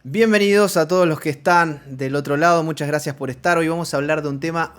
Bienvenidos a todos los que están del otro lado, muchas gracias por estar. Hoy vamos a hablar de un tema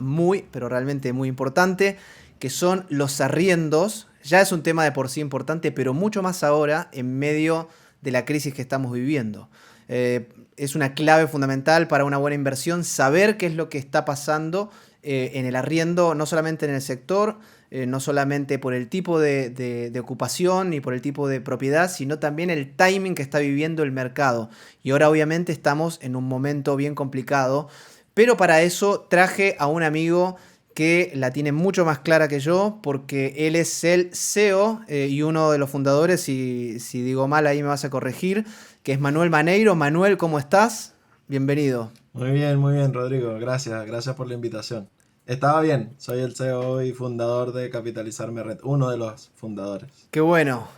pero realmente muy importante, que son los arriendos. Ya es un tema de por sí importante, pero mucho más ahora en medio de la crisis que estamos viviendo. Es una clave fundamental para una buena inversión saber qué es lo que está pasando en el arriendo, no solamente en el sector, no solamente por el tipo de ocupación ni por el tipo de propiedad, sino también el timing que está viviendo el mercado. Y ahora obviamente estamos en un momento bien complicado, pero para eso traje a un amigo que la tiene mucho más clara que yo, porque él es el CEO y uno de los fundadores, y si digo mal ahí me vas a corregir, que es Manuel Maneiro. Manuel, ¿cómo estás? Bienvenido. Muy bien, Rodrigo. Gracias por la invitación. Estaba bien, soy el CEO y fundador de Capitalizarme Red, uno de los fundadores. Qué bueno.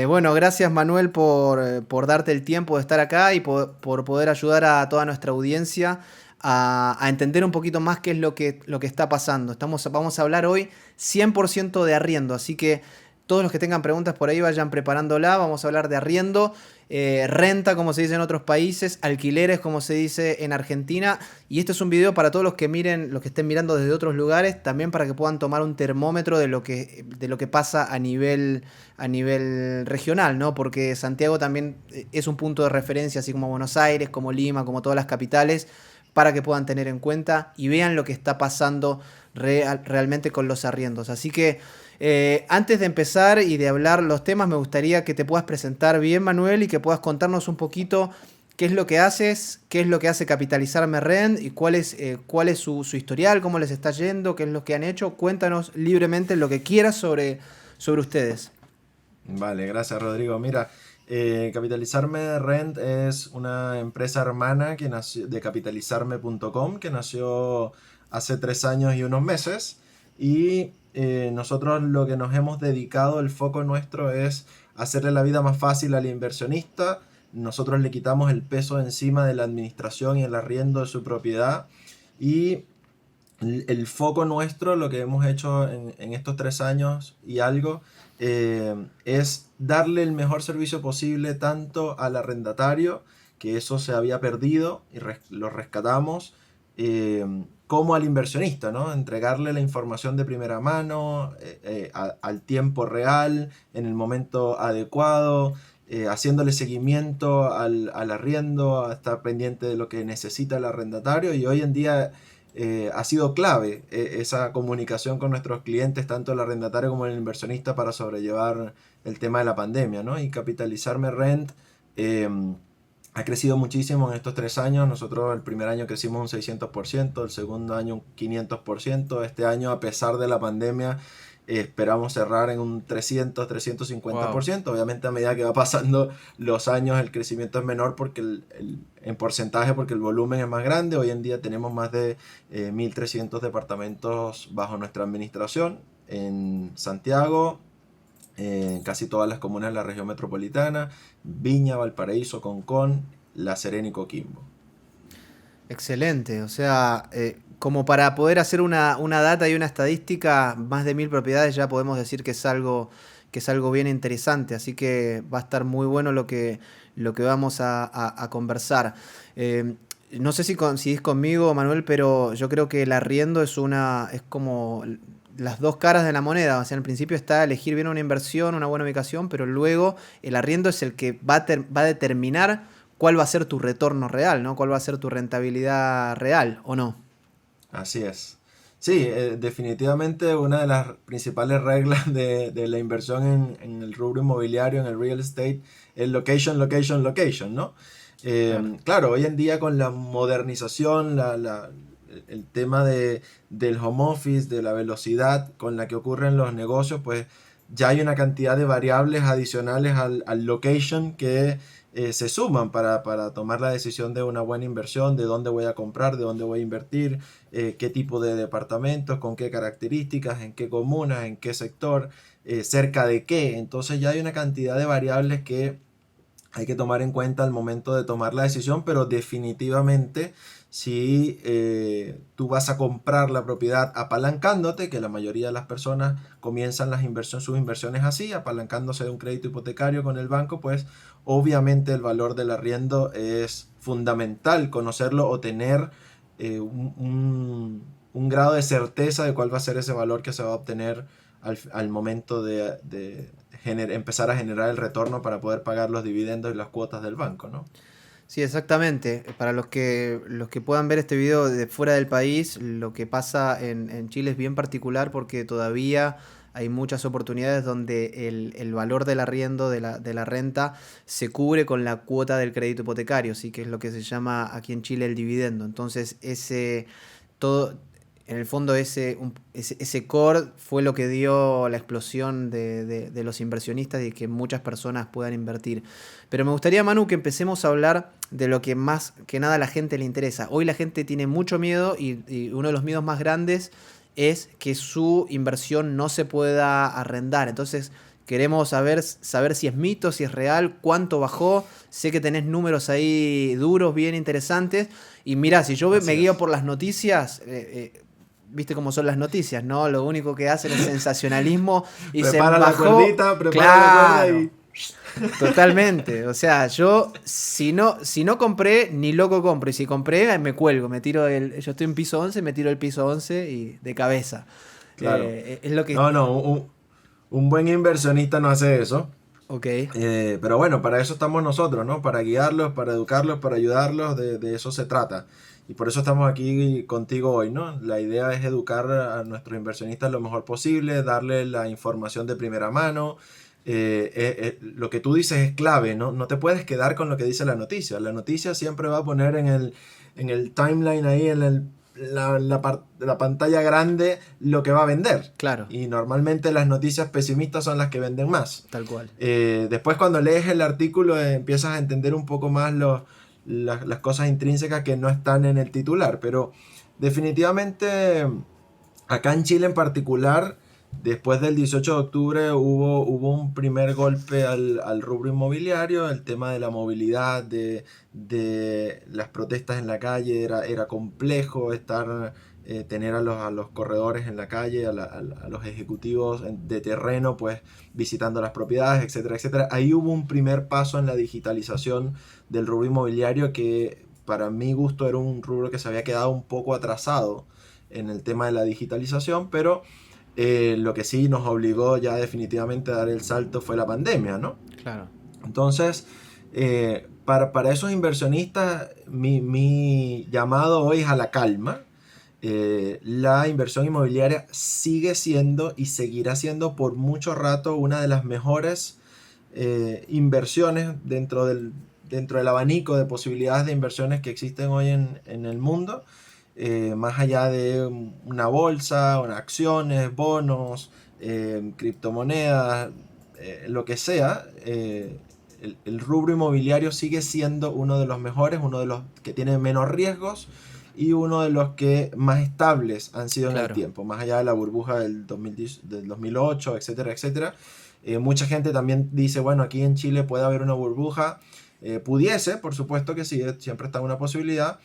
Bueno, gracias Manuel por darte el tiempo de estar acá y por poder ayudar a toda nuestra audiencia a entender un poquito más qué es lo que está pasando. Vamos a hablar hoy 100% de arriendo, así que todos los que tengan preguntas por ahí vayan preparándola. Vamos a hablar de arriendo, renta como se dice en otros países, alquileres como se dice en Argentina. Y este es un video para todos los que miren, los que estén mirando desde otros lugares, también para que puedan tomar un termómetro de lo que pasa a nivel regional, ¿no? Porque Santiago también es un punto de referencia, así como Buenos Aires, como Lima, como todas las capitales, para que puedan tener en cuenta y vean lo que está pasando realmente con los arriendos. Así que antes de empezar y de hablar los temas, me gustaría que te puedas presentar bien, Manuel, y que puedas contarnos un poquito qué es lo que haces, qué es lo que hace Capitalizarme Rent y cuál es su historial, cómo les está yendo, qué es lo que han hecho. Cuéntanos libremente lo que quieras sobre ustedes. Vale, gracias, Rodrigo. Mira, Capitalizarme Rent es una empresa hermana que nació de capitalizarme.com que nació hace 3 años y unos meses. Y nosotros lo que nos hemos dedicado, el foco nuestro es hacerle la vida más fácil al inversionista. Nosotros le quitamos el peso encima de la administración y el arriendo de su propiedad. Y el foco nuestro, lo que hemos hecho en estos 3 años y algo, es darle el mejor servicio posible tanto al arrendatario, que eso se había perdido y lo rescatamos, eh, como al inversionista, ¿no? Entregarle la información de primera mano, al tiempo real, en el momento adecuado, haciéndole seguimiento al arriendo, a estar pendiente de lo que necesita el arrendatario. Y hoy en día ha sido clave esa comunicación con nuestros clientes, tanto el arrendatario como el inversionista, para sobrellevar el tema de la pandemia, ¿no? Y Capitalizarme Rent eh, ha crecido muchísimo en estos 3 años. Nosotros el primer año crecimos un 600%, el segundo año un 500%. Este año, a pesar de la pandemia, esperamos cerrar en un 300, Wow. 350%. Obviamente, a medida que va pasando los años, el crecimiento es menor porque en porcentaje, porque el volumen es más grande. Hoy en día tenemos más de 1.300 departamentos bajo nuestra administración en Santiago, en casi todas las comunas de la región metropolitana: Viña, Valparaíso, Concón, La Serena y Coquimbo. Excelente, o sea, como para poder hacer una data y una estadística, más de 1.000 propiedades ya podemos decir que es algo bien interesante, así que va a estar muy bueno lo que vamos a conversar. Eh, no sé si coincidís conmigo, Manuel, pero yo creo que el arriendo es como las dos caras de la moneda. O sea, al principio está elegir bien una inversión, una buena ubicación, pero luego el arriendo es el que va a determinar cuál va a ser tu retorno real, ¿no? Cuál va a ser tu rentabilidad real, ¿o no? Así es. Sí, definitivamente una de las principales reglas de la inversión en el rubro inmobiliario, en el real estate, es location, location, location, ¿no? Claro. Claro, hoy en día, con la modernización, el tema del home office, de la velocidad con la que ocurren los negocios, pues ya hay una cantidad de variables adicionales al location que se suman para tomar la decisión de una buena inversión, de dónde voy a comprar, de dónde voy a invertir, qué tipo de departamentos, con qué características, en qué comunas, en qué sector, cerca de qué. Entonces ya hay una cantidad de variables que hay que tomar en cuenta al momento de tomar la decisión, pero definitivamente si tú vas a comprar la propiedad apalancándote, que la mayoría de las personas comienzan sus inversiones así, apalancándose de un crédito hipotecario con el banco, pues obviamente el valor del arriendo es fundamental conocerlo o tener un grado de certeza de cuál va a ser ese valor que se va a obtener al momento de empezar a generar el retorno para poder pagar los dividendos y las cuotas del banco, ¿no? Sí, exactamente. Para los que puedan ver este video de fuera del país, lo que pasa en Chile es bien particular porque todavía hay muchas oportunidades donde el valor del arriendo, de la renta, se cubre con la cuota del crédito hipotecario, sí, que es lo que se llama aquí en Chile el dividendo. Entonces, todo, en el fondo ese core fue lo que dio la explosión de los inversionistas y que muchas personas puedan invertir. Pero me gustaría, Manu, que empecemos a hablar de lo que más que nada a la gente le interesa. Hoy la gente tiene mucho miedo y uno de los miedos más grandes es que su inversión no se pueda arrendar. Entonces queremos saber si es mito, si es real, cuánto bajó. Sé que tenés números ahí duros, bien interesantes. Y mira, si yo me Así guío es. por las noticias, viste cómo son las noticias, ¿no? Lo único que hacen es sensacionalismo y se Prepara la bajó. cuerdita, prepara la cuerda Claro, y... totalmente. O sea, yo si no compré, ni loco compro. Y si compré, me cuelgo, yo estoy en piso 11, me tiro el piso 11 y de cabeza. Claro. Es lo que... No, no, un buen inversionista no hace eso. Ok, Pero bueno, para eso estamos nosotros, ¿no? Para guiarlos, para educarlos, para ayudarlos, de eso se trata. Y por eso estamos aquí contigo hoy, ¿no? La idea es educar a nuestros inversionistas lo mejor posible, darles la información de primera mano. Lo que tú dices es clave, ¿no? No te puedes quedar con lo que dice la noticia. La noticia siempre va a poner en el timeline ahí, la pantalla grande, lo que va a vender. claro, Y normalmente las noticias pesimistas son las que venden más. tal cual. Después cuando lees el artículo empiezas a entender un poco más las cosas intrínsecas que no están en el titular, pero definitivamente acá en Chile en particular, después del 18 de octubre hubo un primer golpe al rubro inmobiliario, el tema de la movilidad, de las protestas en la calle, era complejo tener a los corredores en la calle, a los ejecutivos de terreno, pues visitando las propiedades, etcétera, etcétera. Ahí hubo un primer paso en la digitalización del rubro inmobiliario que para mi gusto era un rubro que se había quedado un poco atrasado en el tema de la digitalización, pero lo que sí nos obligó ya definitivamente a dar el salto fue la pandemia, ¿no? Claro. Entonces, para esos inversionistas, mi llamado hoy es a la calma. La inversión inmobiliaria sigue siendo y seguirá siendo por mucho rato una de las mejores inversiones dentro del abanico de posibilidades de inversiones que existen hoy en el mundo, más allá de una bolsa, acciones, bonos, criptomonedas, lo que sea. El rubro inmobiliario sigue siendo uno de los mejores, uno de los que tiene menos riesgos y uno de los que más estables han sido en el Claro. tiempo, más allá de la burbuja del 2008, etcétera, etcétera. Mucha gente también dice, bueno, aquí en Chile puede haber una burbuja. Pudiese, por supuesto que sí, siempre está una posibilidad,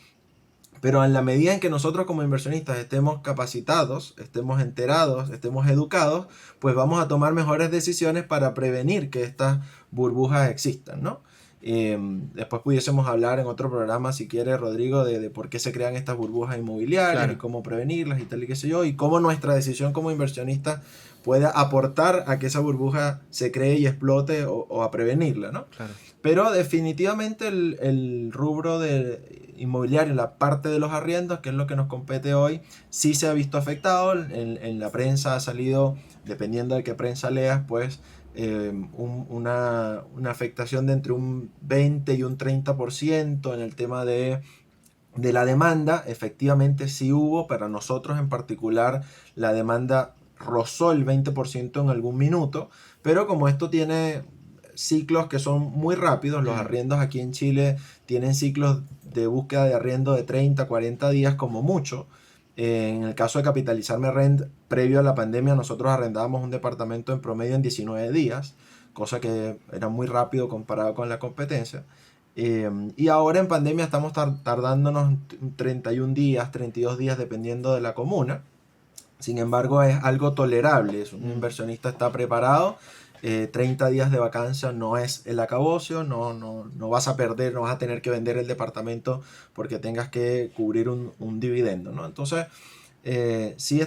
pero en la medida en que nosotros como inversionistas estemos capacitados, estemos enterados, estemos educados, pues vamos a tomar mejores decisiones para prevenir que estas burbujas existan, ¿no? Después pudiésemos hablar en otro programa, si quiere, Rodrigo, de por qué se crean estas burbujas inmobiliarias y Claro, cómo prevenirlas y tal y qué sé yo, y cómo nuestra decisión como inversionista puede aportar a que esa burbuja se cree y explote o a prevenirla, ¿no? claro. Pero definitivamente el rubro de inmobiliario, la parte de los arriendos, que es lo que nos compete hoy, sí se ha visto afectado. En la prensa ha salido, dependiendo de qué prensa leas, pues una afectación de entre un 20 y un 30% en el tema de la demanda. Efectivamente sí hubo, para nosotros en particular la demanda rozó el 20% en algún minuto, pero como esto tiene ciclos que son muy rápidos, los Mm, arriendos aquí en Chile tienen ciclos de búsqueda de arriendo de 30, 40 días como mucho. En el caso de Capitalizarme Rent, previo a la pandemia, nosotros arrendábamos un departamento en promedio en 19 días, cosa que era muy rápido comparado con la competencia. Y ahora en pandemia estamos tardándonos 31 días, 32 días dependiendo de la comuna. Sin embargo, es algo tolerable. Un inversionista está preparado. 30 días de vacancia no es el acabose, no vas a perder, no vas a tener que vender el departamento porque tengas que cubrir un dividendo, ¿no? Entonces, sí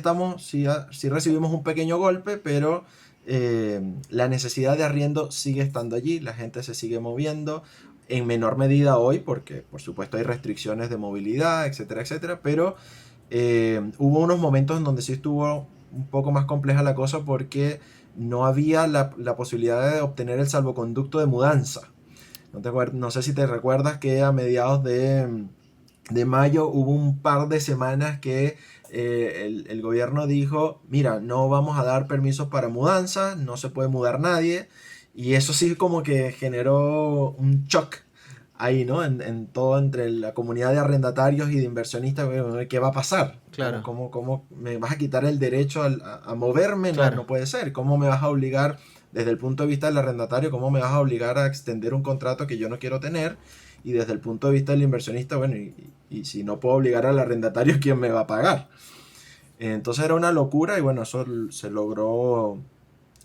recibimos un pequeño golpe, pero la necesidad de arriendo sigue estando allí, la gente se sigue moviendo, en menor medida hoy, porque por supuesto hay restricciones de movilidad, etcétera, etcétera, pero hubo unos momentos en donde sí estuvo un poco más compleja la cosa porque no había la posibilidad de obtener el salvoconducto de mudanza. No sé si te recuerdas que a mediados de mayo hubo un par de semanas que el gobierno dijo, mira, no vamos a dar permisos para mudanza, no se puede mudar nadie, y eso sí como que generó un shock ahí, ¿no? En todo entre la comunidad de arrendatarios y de inversionistas, ¿qué va a pasar? Claro, ¿Cómo me vas a quitar el derecho a moverme? No, claro. no puede ser. ¿Cómo me vas a obligar, desde el punto de vista del arrendatario, cómo me vas a obligar a extender un contrato que yo no quiero tener? Y desde el punto de vista del inversionista, bueno, y si no puedo obligar al arrendatario, ¿quién me va a pagar? Entonces era una locura y bueno, eso se logró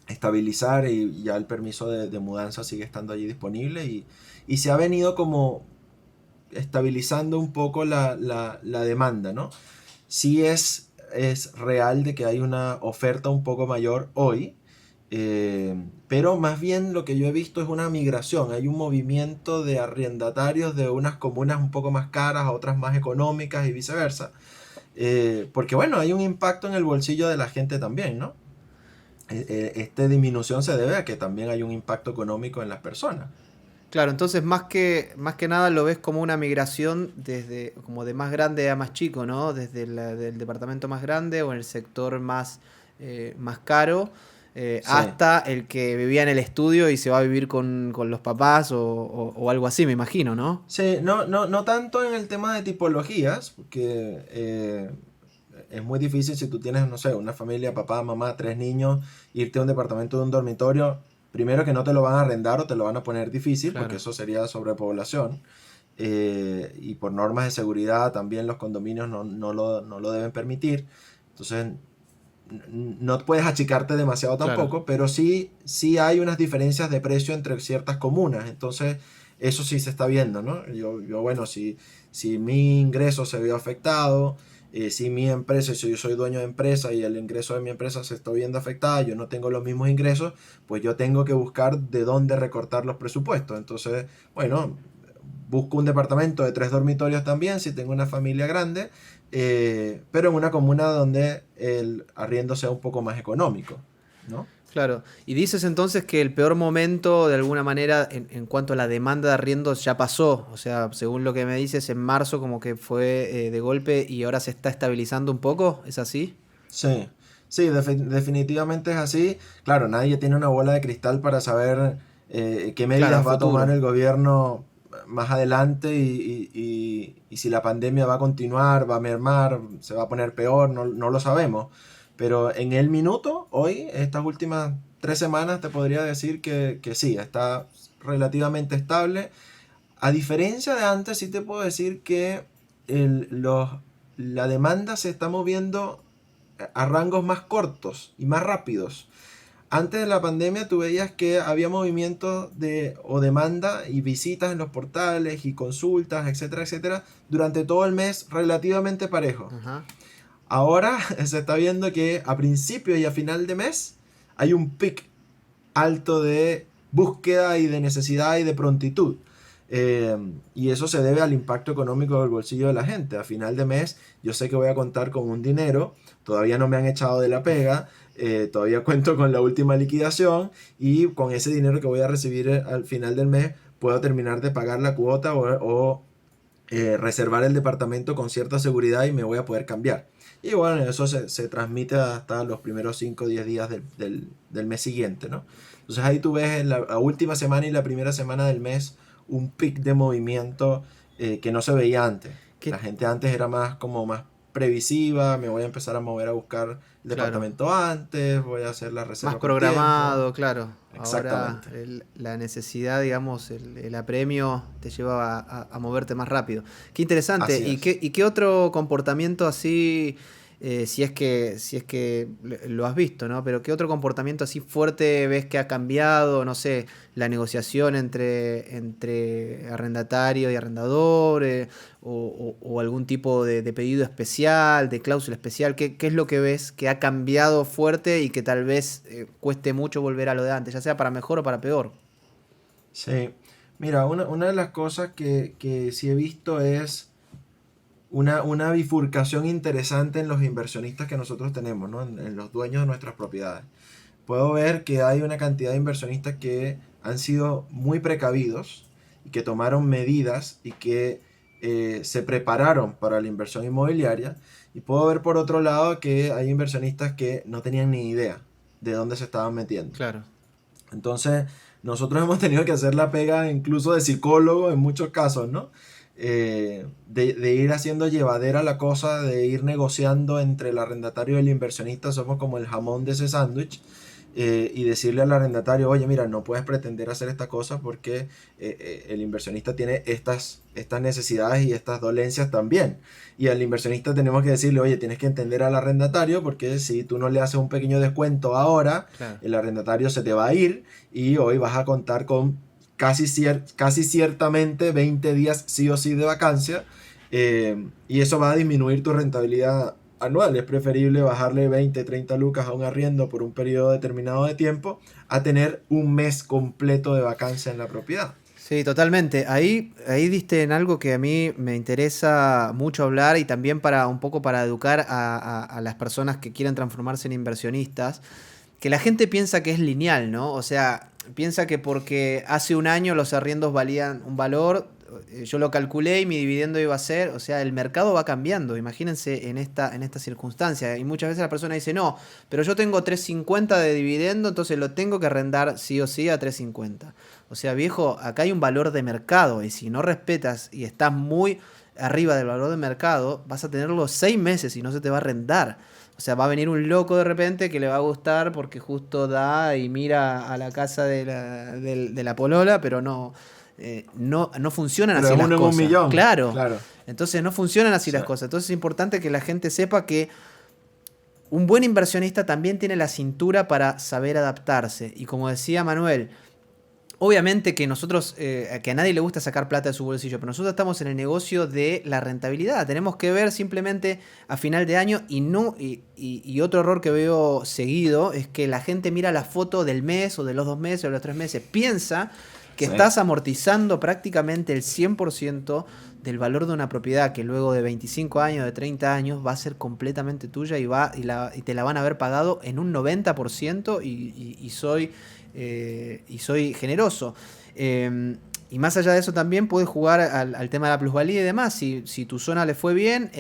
estabilizar y ya el permiso de mudanza sigue estando allí disponible y se ha venido como estabilizando un poco la demanda, ¿no? Sí es real de que hay una oferta un poco mayor hoy, pero más bien lo que yo he visto es una migración, hay un movimiento de arrendatarios de unas comunas un poco más caras a otras más económicas y viceversa, porque bueno, hay un impacto en el bolsillo de la gente también, ¿no? Esta disminución se debe a que también hay un impacto económico en las personas. Claro, entonces más que nada lo ves como una migración desde como de más grande a más chico, ¿no? Desde del departamento más grande o en el sector más, más caro, Sí, hasta el que vivía en el estudio y se va a vivir con los papás o algo así, me imagino, ¿no? sí, no tanto en el tema de tipologías, porque es muy difícil si tú tienes, no sé, una familia, papá, mamá, tres niños, irte a un departamento de un dormitorio, primero que no te lo van a arrendar o te lo van a poner difícil, porque Claro, eso sería sobrepoblación, y por normas de seguridad también los condominios no lo deben permitir, entonces no puedes achicarte demasiado claro. tampoco, pero sí hay unas diferencias de precio entre ciertas comunas, entonces eso sí se está viendo, ¿no? Bueno, si mi ingreso se vio afectado, si mi empresa, si yo soy dueño de empresa y el ingreso de mi empresa se está viendo afectada, yo no tengo los mismos ingresos, pues yo tengo que buscar de dónde recortar los presupuestos. Entonces, bueno, busco un departamento de 3 dormitorios también, si tengo una familia grande, pero en una comuna donde el arriendo sea un poco más económico, ¿no? Claro. Y dices entonces que el peor momento, de alguna manera, en cuanto a la demanda de arriendos ya pasó. O sea, según lo que me dices, en marzo como que fue de golpe y ahora se está estabilizando un poco. ¿Es así? Sí, sí, definitivamente es así. Claro, nadie tiene una bola de cristal para saber qué Claro, a medidas va a tomar futuro. el gobierno más adelante y si la pandemia va a continuar, va a mermar, se va a poner peor, no lo sabemos. Pero en el minuto, hoy, estas últimas 3 semanas, te podría decir que sí, está relativamente estable. A diferencia de antes, sí te puedo decir que la demanda se está moviendo a rangos más cortos y más rápidos. Antes de la pandemia tú veías que había movimientos o demanda y visitas en los portales y consultas, etcétera, etcétera, durante todo el mes relativamente parejo. Ajá. Ahora se está viendo que a principio y a final de mes hay un pic alto de búsqueda y de necesidad y de prontitud. Y eso se debe al impacto económico del bolsillo de la gente. A final de mes yo sé que voy a contar con un dinero, todavía no me han echado de la pega, todavía cuento con la última liquidación y con ese dinero que voy a recibir al final del mes puedo terminar de pagar la cuota o reservar el departamento con cierta seguridad y me voy a poder cambiar. Y bueno, eso se transmite hasta los primeros 5 o 10 días del mes siguiente, ¿no? Entonces ahí tú ves en la última semana y la primera semana del mes un pic de movimiento que no se veía antes. La ¿Qué, gente antes era más como más previsiva, me voy a empezar a mover a buscar el Claro. departamento antes, voy a hacer la Más reserva con tiempo. programado, claro. Ahora Exactamente. la necesidad, digamos, el apremio te lleva a moverte más rápido. Qué interesante. Así es. Y qué otro comportamiento así, si es que lo has visto, ¿no? Pero qué otro comportamiento así fuerte ves que ha cambiado, no sé, la negociación entre arrendatario y arrendador, o algún tipo de pedido especial, de cláusula especial. ¿Qué es lo que ves que ha cambiado fuerte y que tal vez cueste mucho volver a lo de antes, ya sea para mejor o para peor? Sí. Mira, una de las cosas que sí he visto es una bifurcación interesante en los inversionistas que nosotros tenemos, ¿no? En los dueños de nuestras propiedades. Puedo ver que hay una cantidad de inversionistas que han sido muy precavidos y que tomaron medidas y que se prepararon para la inversión inmobiliaria. Y puedo ver por otro lado que hay inversionistas que no tenían ni idea de dónde se estaban metiendo. Claro. Entonces, nosotros hemos tenido que hacer la pega incluso de psicólogo en muchos casos, ¿no? De ir haciendo llevadera la cosa, de ir negociando entre el arrendatario y el inversionista, somos como el jamón de ese sándwich. Y decirle al arrendatario, oye, mira, no puedes pretender hacer esta cosa porque el inversionista tiene estas necesidades y estas dolencias también. Y al inversionista tenemos que decirle, oye, tienes que entender al arrendatario porque si tú no le haces un pequeño descuento ahora, Claro. el arrendatario se te va a ir y hoy vas a contar con casi ciertamente 20 días sí o sí de vacancia, y eso va a disminuir tu rentabilidad anual. Es preferible bajarle 20, 30 lucas a un arriendo por un periodo determinado de tiempo a tener un mes completo de vacancia en la propiedad. Sí, totalmente. Ahí diste en algo que a mí me interesa mucho hablar y también para un poco para educar a las personas que quieren transformarse en inversionistas, que la gente piensa que es lineal, ¿no? O sea, piensa que porque hace un año los arriendos valían un valor, yo lo calculé y mi dividendo iba a ser, o sea, el mercado va cambiando, imagínense en esta circunstancia. Y muchas veces la persona dice, no, pero yo tengo 3.50 de dividendo, entonces lo tengo que arrendar sí o sí a 3.50. O sea, viejo, acá hay un valor de mercado y si no respetas y estás muy arriba del valor de mercado, vas a tenerlo 6 meses y no se te va a arrendar. O sea, va a venir un loco de repente que le va a gustar porque justo da y mira a la casa de la polola, pero no funcionan Pero así es las uno en un cosas. millón, Claro. claro. Entonces no funcionan así Sí, las cosas. Entonces es importante que la gente sepa que un buen inversionista también tiene la cintura para saber adaptarse. Y como decía Manuel, obviamente que nosotros, que a nadie le gusta sacar plata de su bolsillo, pero nosotros estamos en el negocio de la rentabilidad. Tenemos que ver simplemente a final de año y no y otro error que veo seguido es que la gente mira la foto del mes o de los 2 meses o de los 3 meses. Piensa que sí, estás amortizando prácticamente el 100% del valor de una propiedad que luego de 25 años, de 30 años, va a ser completamente tuya y te la van a haber pagado en un 90% y soy generoso. Y más allá de eso también puedes jugar al tema de la plusvalía y demás. Si tu zona le fue bien,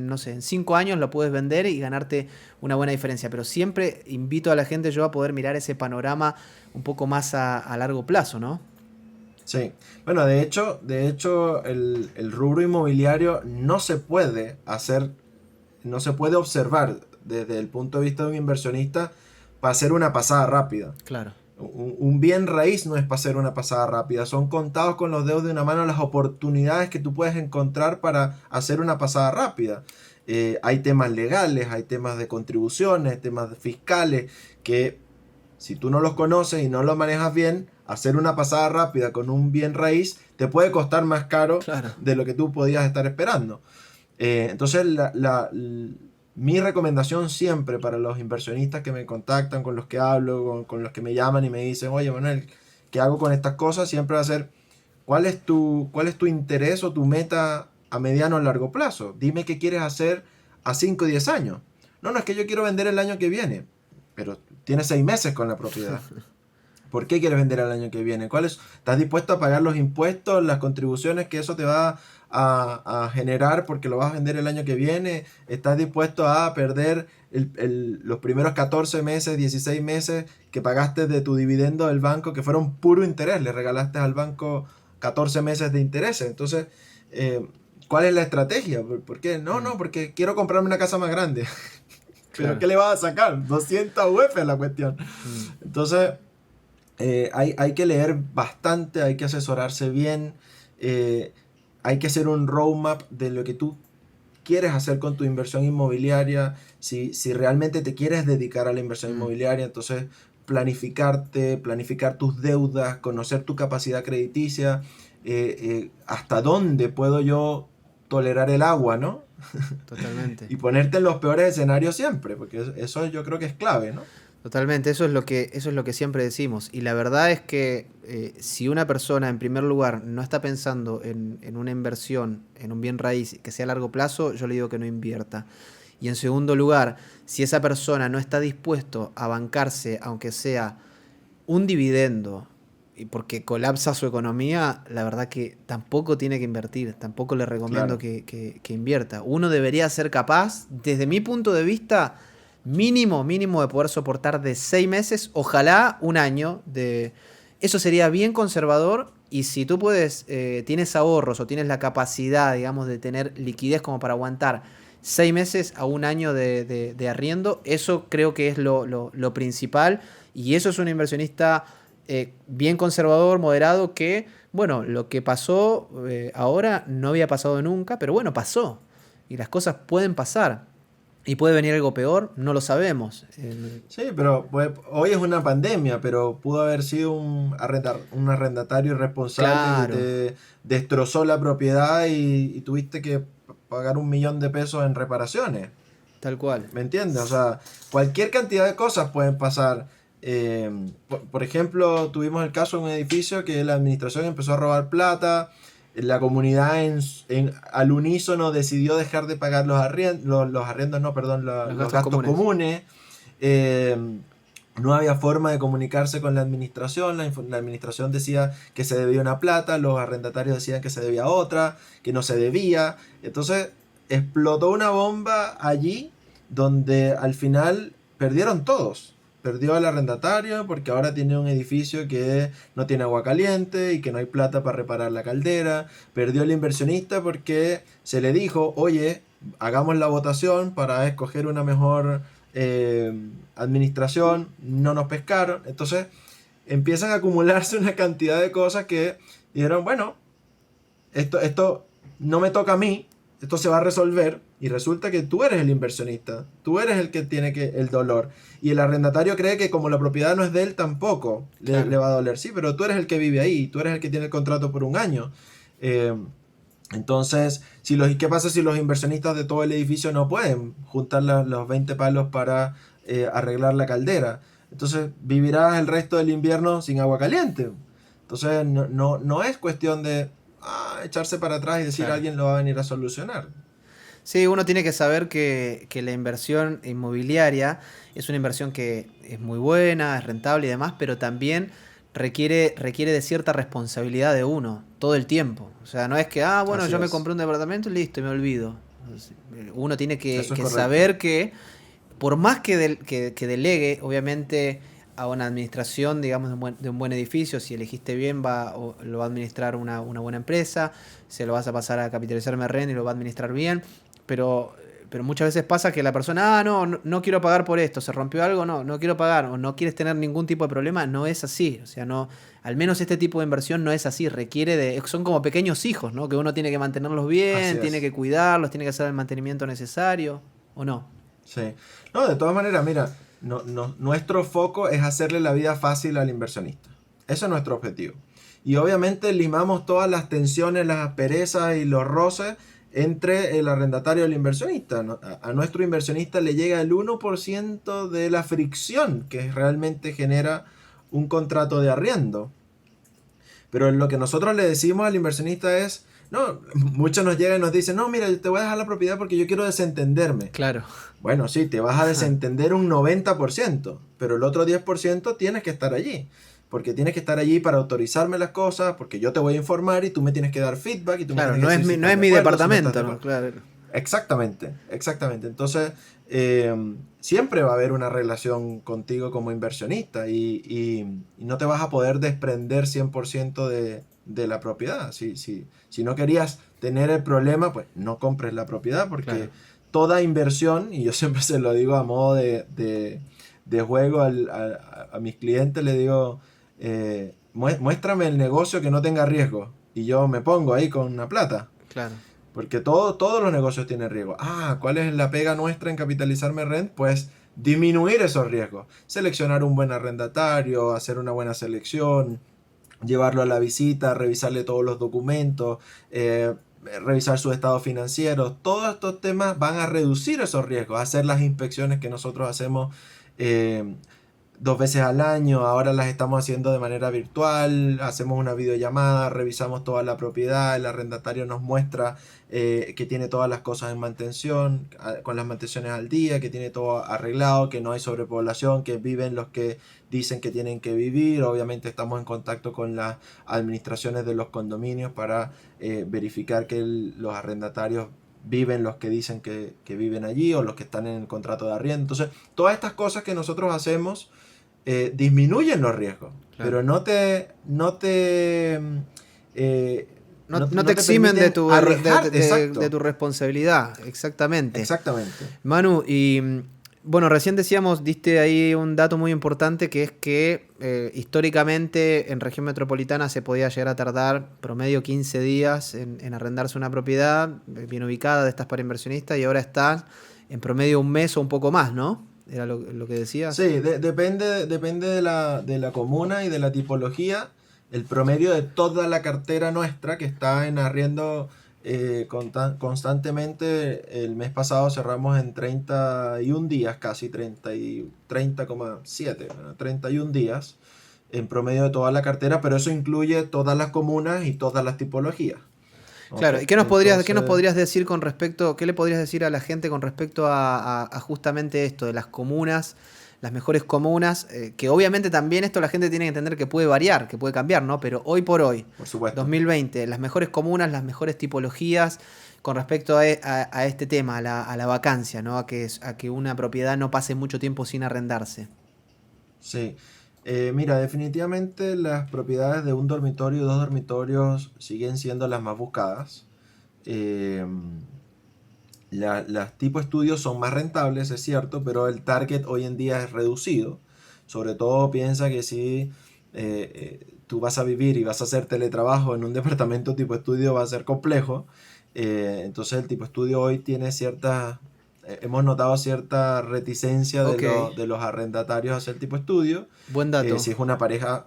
no sé, en 5 años lo puedes vender y ganarte una buena diferencia. Pero siempre invito a la gente yo a poder mirar ese panorama un poco más a largo plazo, ¿no? sí. Bueno, de hecho el rubro inmobiliario no se puede hacer, no se puede observar desde el punto de vista de un inversionista para hacer una pasada rápida. Claro. Un bien raíz no es para hacer una pasada rápida. Son contados con los dedos de una mano las oportunidades que tú puedes encontrar para hacer una pasada rápida. Hay temas legales, hay temas de contribuciones, temas fiscales, que si tú no los conoces y no los manejas bien, hacer una pasada rápida con un bien raíz te puede costar más caro Claro. de lo que tú podías estar esperando. Entonces, mi recomendación siempre para los inversionistas que me contactan, con los que hablo, con los que me llaman y me dicen, oye Manuel, ¿qué hago con estas cosas? Siempre va a ser, ¿cuál es tu interés o tu meta a mediano o largo plazo? Dime qué quieres hacer a 5 o 10 años. No, no, es que yo quiero vender el año que viene, pero tienes 6 meses con la propiedad. ¿Por qué quieres vender el año que viene? ¿Estás dispuesto a pagar los impuestos, las contribuciones que eso te va a generar porque lo vas a vender el año que viene? ¿Estás dispuesto a perder los primeros 14 meses, 16 meses que pagaste de tu dividendo del banco, que fueron puro interés? Le regalaste al banco 14 meses de intereses. Entonces, ¿cuál es la estrategia? ¿Por qué? No, porque quiero comprarme una casa más grande. ¿Pero Claro. qué le vas a sacar? 200 UF es la cuestión. Mm. Entonces, hay que leer bastante, hay que asesorarse bien, eh, hay que hacer un roadmap de lo que tú quieres hacer con tu inversión inmobiliaria, si realmente te quieres dedicar a la inversión Mm. inmobiliaria, entonces planificar tus deudas, conocer tu capacidad crediticia, hasta dónde puedo yo tolerar el agua, ¿no? Totalmente. Y ponerte en los peores escenarios siempre, porque eso yo creo que es clave, ¿no? Totalmente, eso es lo que siempre decimos. Y la verdad es que si una persona, en primer lugar, no está pensando en una inversión, en un bien raíz que sea a largo plazo, yo le digo que no invierta. Y en segundo lugar, si esa persona no está dispuesto a bancarse, aunque sea un dividendo, y porque colapsa su economía, la verdad que tampoco tiene que invertir, tampoco le recomiendo Claro. que invierta. Uno debería ser capaz, desde mi punto de vista, mínimo de poder soportar de 6 meses, ojalá un año. Eso sería bien conservador. Y si tú puedes, tienes ahorros o tienes la capacidad, digamos, de tener liquidez como para aguantar 6 meses a un año de arriendo, eso creo que es lo principal. Y eso es un inversionista bien conservador, moderado, que, bueno, lo que pasó ahora no había pasado nunca, pero bueno, pasó. Y las cosas pueden pasar. Y puede venir algo peor, no lo sabemos. Sí, pero pues, hoy es una pandemia, pero pudo haber sido un arrendatario irresponsable que Claro, te destrozó la propiedad y tuviste que pagar 1 millón de pesos en reparaciones. tal cual. ¿Me entiendes? O sea, cualquier cantidad de cosas pueden pasar. Por ejemplo, tuvimos el caso de un edificio que la administración empezó a robar plata, la comunidad al unísono decidió dejar de pagar los arriendos, no, perdón, Los los gastos gastos comunes. comunes. eh, no había forma de comunicarse con la administración, la administración decía que se debía una plata, los arrendatarios decían que se debía otra, que no se debía. Entonces explotó una bomba allí donde al final perdieron todos. Perdió el arrendatario porque ahora tiene un edificio que no tiene agua caliente y que no hay plata para reparar la caldera. Perdió el inversionista porque se le dijo, oye, hagamos la votación para escoger una mejor administración, no nos pescaron. Entonces empiezan a acumularse una cantidad de cosas que dijeron, bueno, esto no me toca a mí, esto se va a resolver y resulta que tú eres el inversionista, tú eres el que tiene el dolor y el arrendatario cree que como la propiedad no es de él tampoco le Claro. va a doler, sí, pero tú eres el que vive ahí, tú eres el que tiene el contrato por un año. Eh, entonces, ¿qué pasa si los inversionistas de todo el edificio no pueden juntar los 20 palos para arreglar la caldera? Entonces, vivirás el resto del invierno sin agua caliente. Entonces, no es cuestión de echarse para atrás y decir Claro. alguien lo va a venir a solucionar. Sí, uno tiene que saber que la inversión inmobiliaria es una inversión que es muy buena, es rentable y demás, pero también requiere de cierta responsabilidad de uno todo el tiempo. O sea, no es que, bueno, Así yo me es. compré un departamento y listo, y me olvido. Uno tiene Eso es que correcto. saber que, por más que delegue, obviamente, a una administración, digamos, de un buen edificio, si elegiste bien, lo va a administrar una buena empresa, se lo vas a pasar a capitalizarme rent y lo va a administrar bien, pero, pero muchas veces pasa que la persona, no quiero pagar por esto, se rompió algo, no quiero pagar, o no quieres tener ningún tipo de problema, no es así, o sea, no, al menos este tipo de inversión no es así, son como pequeños hijos, ¿no? Que uno tiene que mantenerlos Así bien, tiene es. que cuidarlos, tiene que hacer el mantenimiento necesario, ¿o no? Sí. No, de todas maneras, mira, nuestro foco es hacerle la vida fácil al inversionista. Ese es nuestro objetivo. Y obviamente limamos todas las tensiones, las asperezas y los roces entre el arrendatario y el inversionista. A nuestro inversionista le llega el 1% de la fricción que realmente genera un contrato de arriendo. Pero lo que nosotros le decimos al inversionista es, no, muchos nos llegan y nos dicen, no, mira, yo te voy a dejar la propiedad porque yo quiero desentenderme. Claro. Bueno, sí, te vas a desentender un 90%, pero el otro 10% tienes que estar allí. Porque tienes que estar allí para autorizarme las cosas, porque yo te voy a informar y tú me tienes que dar feedback y tú me Claro, tienes que decir si no estás es de mi acuerdo, si no estás de departamento, ¿no? acuerdo. Claro. Exactamente, exactamente. Entonces, siempre va a haber una relación contigo como inversionista y no te vas a poder desprender 100% de la propiedad. Si no querías tener el problema, pues no compres la propiedad, porque Claro. toda inversión, y yo siempre se lo digo a modo de juego a mis clientes, le digo, muéstrame el negocio que no tenga riesgo, y yo me pongo ahí con una plata. Claro. Porque todos los negocios tienen riesgo. ¿Cuál es la pega nuestra en Capitalizarme Rent? Pues disminuir esos riesgos. Seleccionar un buen arrendatario, hacer una buena selección, llevarlo a la visita, revisarle todos los documentos, revisar su estado financiero. Todos estos temas van a reducir esos riesgos. Hacer las inspecciones que nosotros hacemos 2 veces al año, ahora las estamos haciendo de manera virtual, hacemos una videollamada, revisamos toda la propiedad, el arrendatario nos muestra que tiene todas las cosas en mantención, con las mantenciones al día, que tiene todo arreglado, que no hay sobrepoblación, que viven los que dicen que tienen que vivir. Obviamente estamos en contacto con las administraciones de los condominios para verificar que los arrendatarios viven los que dicen que viven allí o los que están en el contrato de arriendo. Entonces, todas estas cosas que nosotros hacemos disminuyen los riesgos, Claro. pero no te No te eximen de exacto. de tu responsabilidad, exactamente. Exactamente. Manu, y bueno, recién decíamos, diste ahí un dato muy importante, que es que históricamente en región metropolitana se podía llegar a tardar promedio 15 días en arrendarse una propiedad bien ubicada de estas para inversionistas, y ahora está en promedio un mes o un poco más, ¿no? Era lo que decías. Sí, depende de la comuna y de la tipología. El promedio de toda la cartera nuestra, que está en arriendo constantemente, el mes pasado cerramos en 31 días, casi 30,7, 31 días en promedio de toda la cartera, pero eso incluye todas las comunas y todas las tipologías. Claro, ¿Ok? ¿y qué nos Entonces, podrías decir con respecto, qué le podrías decir a la gente con respecto a justamente esto, de las comunas, las mejores comunas, que obviamente también esto la gente tiene que entender que puede variar, que puede cambiar, ¿no? Pero hoy por hoy, por supuesto. 2020, las mejores comunas, las mejores tipologías con respecto a este tema, a la vacancia, ¿no? A que una propiedad no pase mucho tiempo sin arrendarse. Sí. Mira, definitivamente las propiedades de un dormitorio y 2 dormitorios siguen siendo las más buscadas. Eh, las tipo estudios son más rentables, es cierto, pero el target hoy en día es reducido. Sobre todo piensa que si tú vas a vivir y vas a hacer teletrabajo en un departamento tipo estudio va a ser complejo. Entonces el tipo estudio hoy tiene hemos notado cierta reticencia Ok, de los arrendatarios hacia el tipo estudio. buen dato. Si es una pareja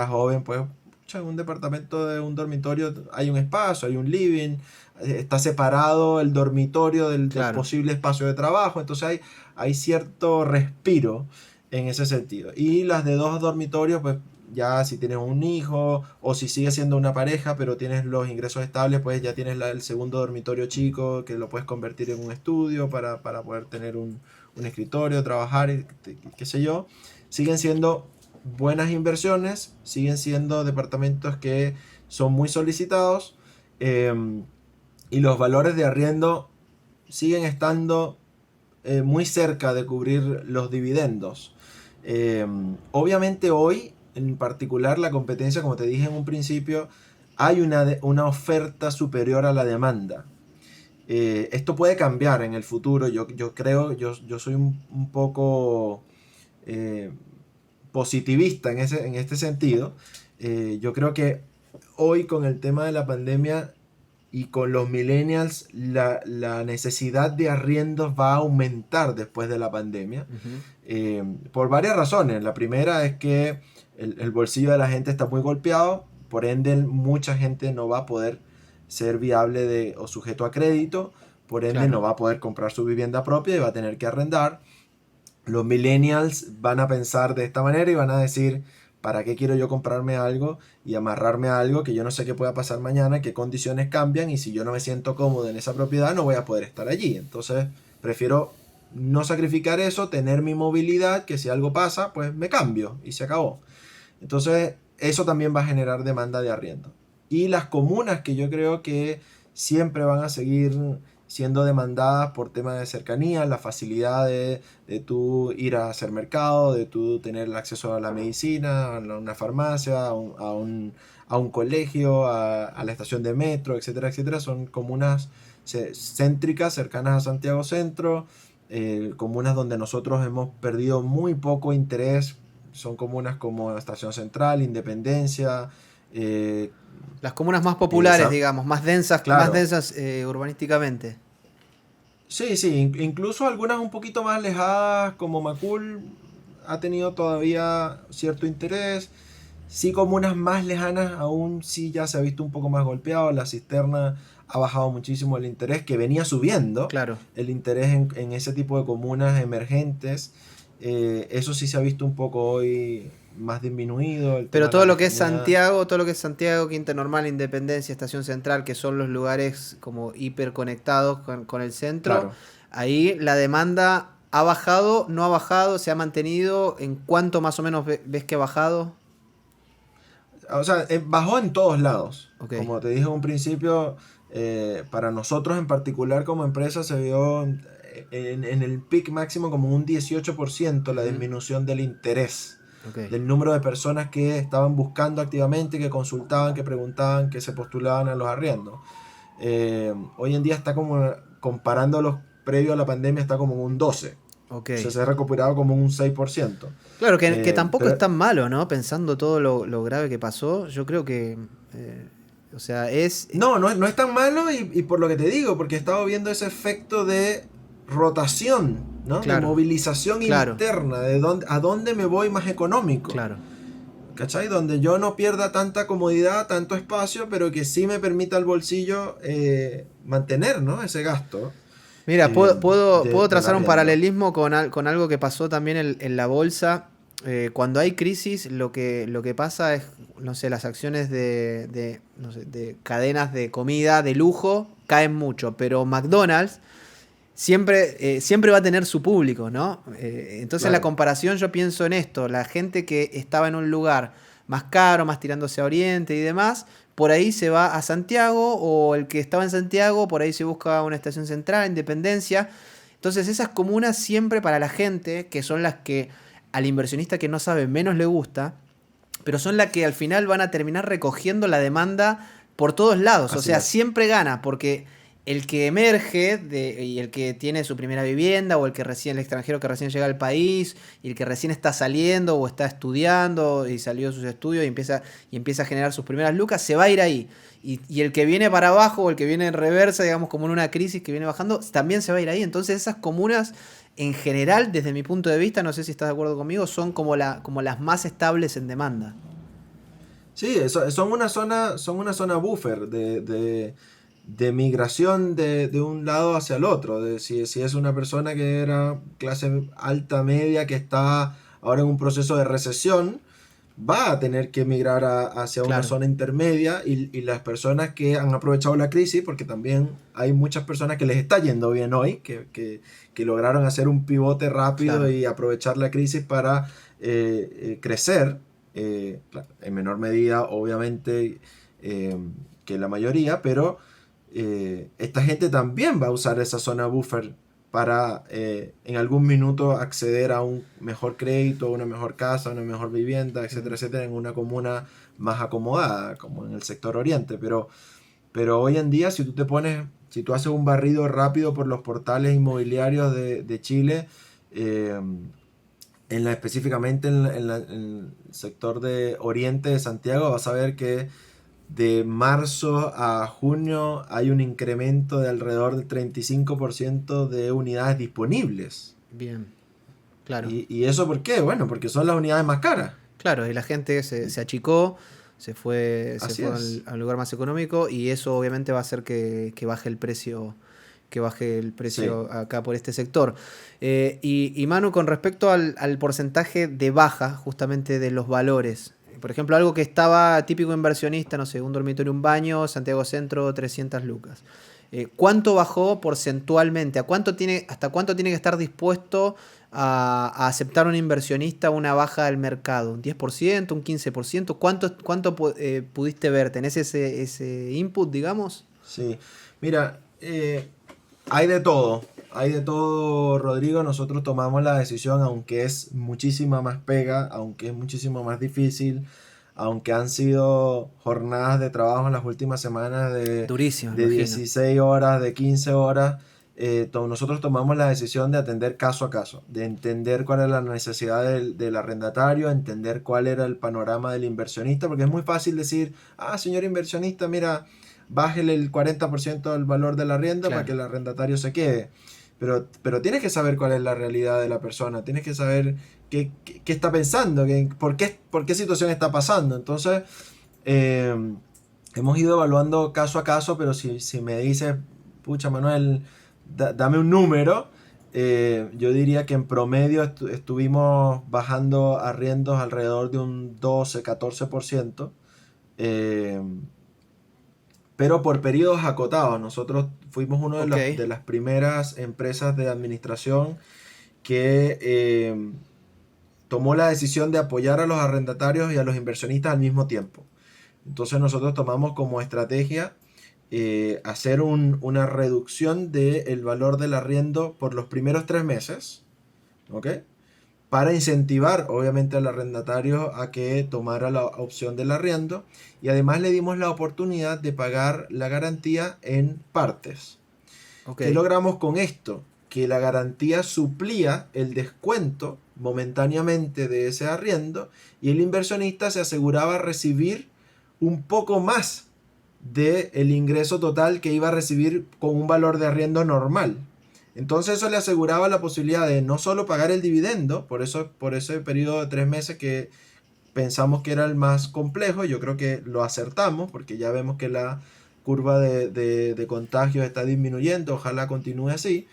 joven, pues pucha, en un departamento de un dormitorio hay un espacio, hay un living, está separado el dormitorio del Claro, posible espacio de trabajo, entonces hay cierto respiro en ese sentido. Y las de 2 dormitorios, pues ya si tienes un hijo o si sigues siendo una pareja pero tienes los ingresos estables, pues ya tienes el segundo dormitorio chico que lo puedes convertir en un estudio para poder tener un escritorio, trabajar, qué sé yo. Siguen siendo buenas inversiones, siguen siendo departamentos que son muy solicitados, eh, y los valores de arriendo siguen estando muy cerca de cubrir los dividendos. Eh, Obviamente hoy, en particular, la competencia, como te dije en un principio, hay una oferta superior a la demanda. Esto puede cambiar en el futuro. Yo creo, yo soy un poco eh, positivista en este sentido. Yo creo que hoy con el tema de la pandemia y con los millennials, la necesidad de arriendos va a aumentar después de la pandemia, ujú, por varias razones. La primera es que el bolsillo de la gente está muy golpeado, por ende mucha gente no va a poder ser viable o sujeto a crédito, por ende no claro. va a poder comprar su vivienda propia y va a tener que arrendar. Los millennials van a pensar de esta manera y van a decir, ¿para qué quiero yo comprarme algo y amarrarme a algo que yo no sé qué pueda pasar mañana, qué condiciones cambian y si yo no me siento cómodo en esa propiedad no voy a poder estar allí? Entonces prefiero no sacrificar eso, tener mi movilidad, que si algo pasa, pues me cambio y se acabó. Entonces eso también va a generar demanda de arriendo. Y las comunas que yo creo que siempre van a seguir siendo demandadas por temas de cercanía, la facilidad de tú ir a hacer mercado, de tú tener el acceso a la medicina, a una farmacia, a un colegio, a la estación de metro, etcétera, etcétera. Son comunas céntricas, cercanas a Santiago Centro, comunas donde nosotros hemos perdido muy poco interés. Son comunas como Estación Central, Independencia. eh, Las comunas más populares, esa, digamos, más claro, densas urbanísticamente. sí, sí, incluso algunas un poquito más alejadas, como Macul, ha tenido todavía cierto interés. Sí, comunas más lejanas aún sí ya se ha visto un poco más golpeado. La Cisterna ha bajado muchísimo el interés, que venía subiendo Claro. el interés en ese tipo de comunas emergentes. Eso sí se ha visto un poco hoy más disminuido, el tema Pero de la todo lo que es Santiago, Quinta Normal, Independencia, Estación Central, que son los lugares como hiperconectados con el centro, Claro. ahí la demanda ha bajado, no ha bajado, se ha mantenido. ¿En cuánto más o menos ves que ha bajado? O sea, bajó en todos lados. Ok. Como te dije en un principio, para nosotros en particular como empresa se vio en el peak máximo como un 18% la Ujú. disminución del interés, Ok. del número de personas que estaban buscando activamente, que consultaban, que preguntaban, que se postulaban a los arriendos. Hoy en día está como, comparando los previos a la pandemia, está como en un 12. Ok. O sea, se ha recuperado como un 6%. Claro, que tampoco es Pero tan malo, ¿no? Pensando todo lo grave que pasó, yo creo que, o sea, no es tan malo y por lo que te digo, porque he estado viendo ese efecto de rotación, ¿no? De claro, movilización claro, interna, a dónde me voy más económico. claro. ¿Cachai? Donde yo no pierda tanta comodidad, tanto espacio, pero que sí me permita al bolsillo mantener, ¿no? Ese gasto Mira, puedo del trazar un arriendo. paralelismo con algo que pasó también en la bolsa. Cuando hay crisis, lo que pasa es, no sé, las acciones no sé, de cadenas de comida de lujo caen mucho, pero McDonald's siempre va a tener su público, ¿no? Entonces la Claro, comparación yo pienso en esto, la gente que estaba en un lugar más caro, más tirándose a Oriente y demás, por ahí se va a Santiago, o el que estaba en Santiago, por ahí se busca una estación central, Independencia. Entonces esas comunas siempre para la gente, que son las que al inversionista que no sabe menos le gusta, pero son las que al final van a terminar recogiendo la demanda por todos lados. O así sea, es. siempre gana, porque el que emerge y el que tiene su primera vivienda, o el extranjero que recién llega al país, y el que recién está saliendo o está estudiando y salió de sus estudios y empieza a generar sus primeras lucas, se va a ir ahí. Y el que viene para abajo, o el que viene en reversa, digamos, como en una crisis que viene bajando, también se va a ir ahí. Entonces esas comunas, en general, desde mi punto de vista, no sé si estás de acuerdo conmigo, son como las más estables en demanda. Sí, son una zona buffer de migración de un lado hacia el otro. Si es una persona que era clase alta media que está ahora en un proceso de recesión, va a tener que migrar hacia una Claro, zona intermedia y las personas que han aprovechado la crisis, porque también hay muchas personas que les está yendo bien hoy, que lograron hacer un pivote rápido claro. y aprovechar la crisis para crecer, claro, en menor medida obviamente eh, que la mayoría, pero esta gente también va a usar esa zona buffer para en algún minuto acceder a un mejor crédito, una mejor casa, una mejor vivienda, etcétera, Mm. etcétera, en una comuna más acomodada, como en el sector oriente. Pero hoy en día, si tú haces un barrido rápido por los portales inmobiliarios de Chile, eh, específicamente en el sector de oriente de Santiago, vas a ver que de marzo a junio hay un incremento de alrededor del 35% de unidades disponibles. Bien, claro. Y eso por qué? Bueno, porque son las unidades más caras. Claro, y la gente se achicó, se Así fue es. al lugar más económico, y eso obviamente va a hacer que baje el Sí, precio acá por este sector. Y Manu, con respecto al porcentaje de baja justamente de los valores, por ejemplo, algo que estaba típico inversionista, no sé, un dormitorio, un baño, Santiago Centro, 300 lucas. ¿Cuánto bajó porcentualmente? ¿Hasta cuánto tiene que estar dispuesto a aceptar un inversionista una baja del mercado? ¿Un 10%, un 15%? ¿Cuánto pudiste ver? ¿Tenés ese input, digamos? sí. Mira, hay de todo, Rodrigo. Nosotros tomamos la decisión, aunque es muchísima más pega, aunque es muchísimo más difícil, aunque han sido jornadas de trabajo en las últimas semanas Durísimo, me de imagino. 16 horas, de 15 horas, nosotros tomamos la decisión de atender caso a caso, de entender cuál era la necesidad del arrendatario, entender cuál era el panorama del inversionista, porque es muy fácil decir, ah, señor inversionista, mira, bájele el 40% del valor del arriendo para Claro, que el arrendatario se quede. Pero tienes que saber cuál es la realidad de la persona, tienes que saber qué está pensando, por qué situación está pasando. Entonces, eh, hemos ido evaluando caso a caso, pero si me dices, pucha Manuel, dame un número, yo diría que en promedio estuvimos bajando arriendos alrededor de un 12-14%. eh, pero por periodos acotados. Nosotros fuimos una de, ok, de las primeras empresas de administración que tomó la decisión de apoyar a los arrendatarios y a los inversionistas al mismo tiempo. Entonces nosotros tomamos como estrategia hacer una reducción del valor del arriendo por los primeros 3 meses, ¿ok? Para incentivar obviamente al arrendatario a que tomara la opción del arriendo, y además le dimos la oportunidad de pagar la garantía en partes. ok. ¿Qué logramos con esto? Que la garantía suplía el descuento momentáneamente de ese arriendo, y el inversionista se aseguraba recibir un poco más del ingreso total que iba a recibir con un valor de arriendo normal. Entonces eso le aseguraba la posibilidad de no solo pagar el dividendo, por ese periodo de 3 meses que pensamos que era el más complejo. Yo creo que lo acertamos, porque ya vemos que la curva de contagios está disminuyendo, ojalá continúe así.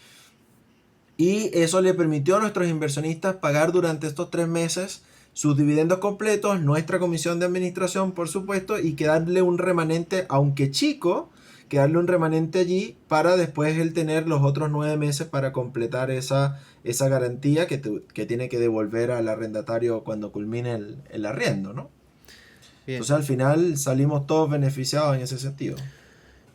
Y eso le permitió a nuestros inversionistas pagar durante estos 3 meses sus dividendos completos, nuestra comisión de administración, por supuesto, y quedarle un remanente, aunque chico, quedarle un remanente allí para después él tener los otros 9 meses para completar esa garantía que tiene que devolver al arrendatario cuando culmine el arriendo, ¿no? Bien. Entonces al final salimos todos beneficiados en ese sentido.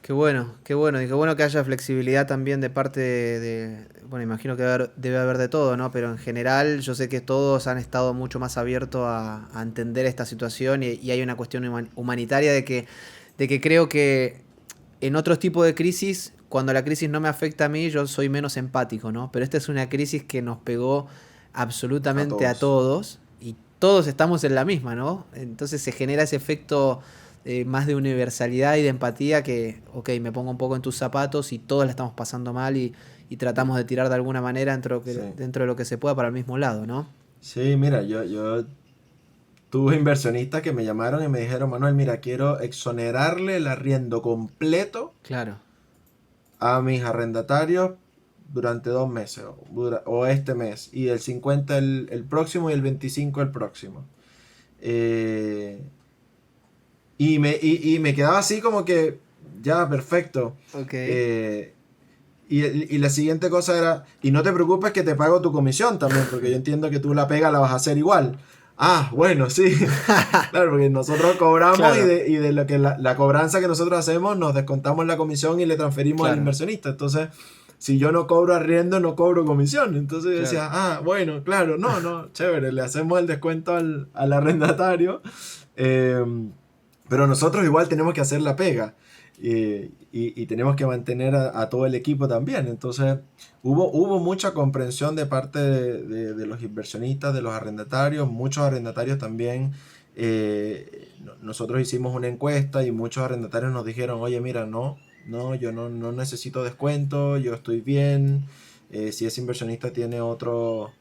Qué bueno, qué bueno. Y qué bueno que haya flexibilidad también de parte bueno, imagino que debe haber de todo, ¿no? Pero en general yo sé que todos han estado mucho más abiertos a entender esta situación y hay una cuestión humanitaria de que creo que en otros tipos de crisis, cuando la crisis no me afecta a mí, yo soy menos empático, ¿no? Pero esta es una crisis que nos pegó A absolutamente a todos. todos y todos estamos en la misma, ¿no? Entonces se genera ese efecto más de universalidad y de empatía que, ok, me pongo un poco en tus zapatos y todos la estamos pasando mal y tratamos de tirar de alguna manera Sí. dentro de lo que se pueda para el mismo lado, ¿no? Sí, mira, yo tuve inversionistas que me llamaron y me dijeron, Manuel, mira, quiero exonerarle el arriendo completo Claro, a mis arrendatarios durante 2 meses o este mes, y el 50 el próximo y el 25 el próximo. Eh, y me quedaba así como que, ya, perfecto. ok, Eh, y la siguiente cosa era, y no te preocupes que te pago tu comisión también, porque yo entiendo que tú la pega la vas a hacer igual. Ah, bueno, sí. Claro, porque nosotros cobramos y claro, de lo que la cobranza que nosotros hacemos, nos descontamos la comisión y le transferimos al claro, inversionista. Entonces, si yo no cobro arriendo, no cobro comisión. Entonces yo claro. decía, ah, bueno, claro, no, chévere, le hacemos el descuento al arrendatario. Eh, pero nosotros igual tenemos que hacer la pega. Y tenemos que mantener a todo el equipo también. Entonces, hubo mucha comprensión de parte de los inversionistas, de los arrendatarios. Muchos arrendatarios también. Nosotros hicimos una encuesta y muchos arrendatarios nos dijeron, oye, mira, no, yo no necesito descuento, yo estoy bien. Si ese inversionista tiene otro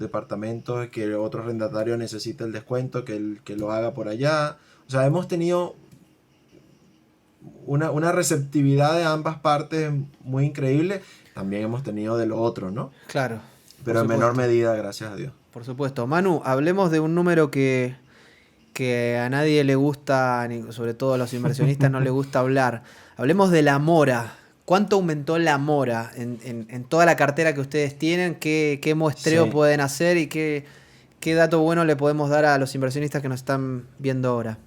departamento que otro arrendatario necesita el descuento, que lo haga por allá. O sea, hemos tenido una receptividad de ambas partes muy increíble. También hemos tenido de lo otro, ¿no? Claro, por Pero en menor supuesto, medida, gracias a Dios. por supuesto. Manu, hablemos de un número que a nadie le gusta, sobre todo a los inversionistas no le gusta hablar. Hablemos de la mora. ¿Cuánto aumentó la mora en toda la cartera que ustedes tienen? ¿Qué muestreo Sí, pueden hacer y qué dato bueno le podemos dar a los inversionistas que nos están viendo ahora?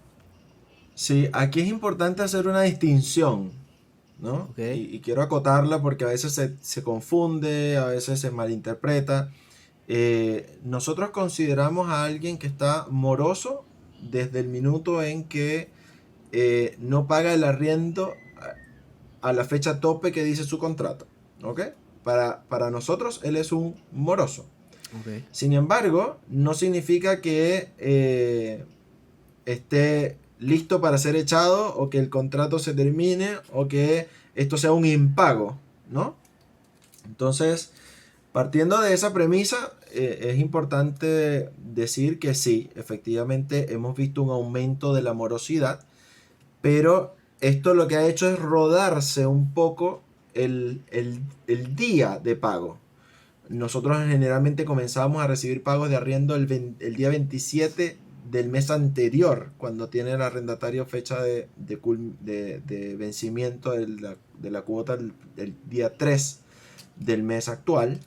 sí, aquí es importante hacer una distinción, ¿no? Ok, Y quiero acotarla porque a veces se confunde, a veces se malinterpreta. Nosotros consideramos a alguien que está moroso desde el minuto en que no paga el arriendo a la fecha tope que dice su contrato. ¿Ok? Para nosotros, él es un moroso. Ok. Sin embargo, no significa que esté listo para ser echado o que el contrato se termine o que esto sea un impago, ¿no? Entonces, partiendo de esa premisa, es importante decir que sí, efectivamente hemos visto un aumento de la morosidad, pero esto lo que ha hecho es rodarse un poco el día de pago. Nosotros generalmente comenzábamos a recibir pagos de arriendo el día 27 del mes anterior, cuando tiene el arrendatario fecha de vencimiento de la cuota el día 3 del mes actual.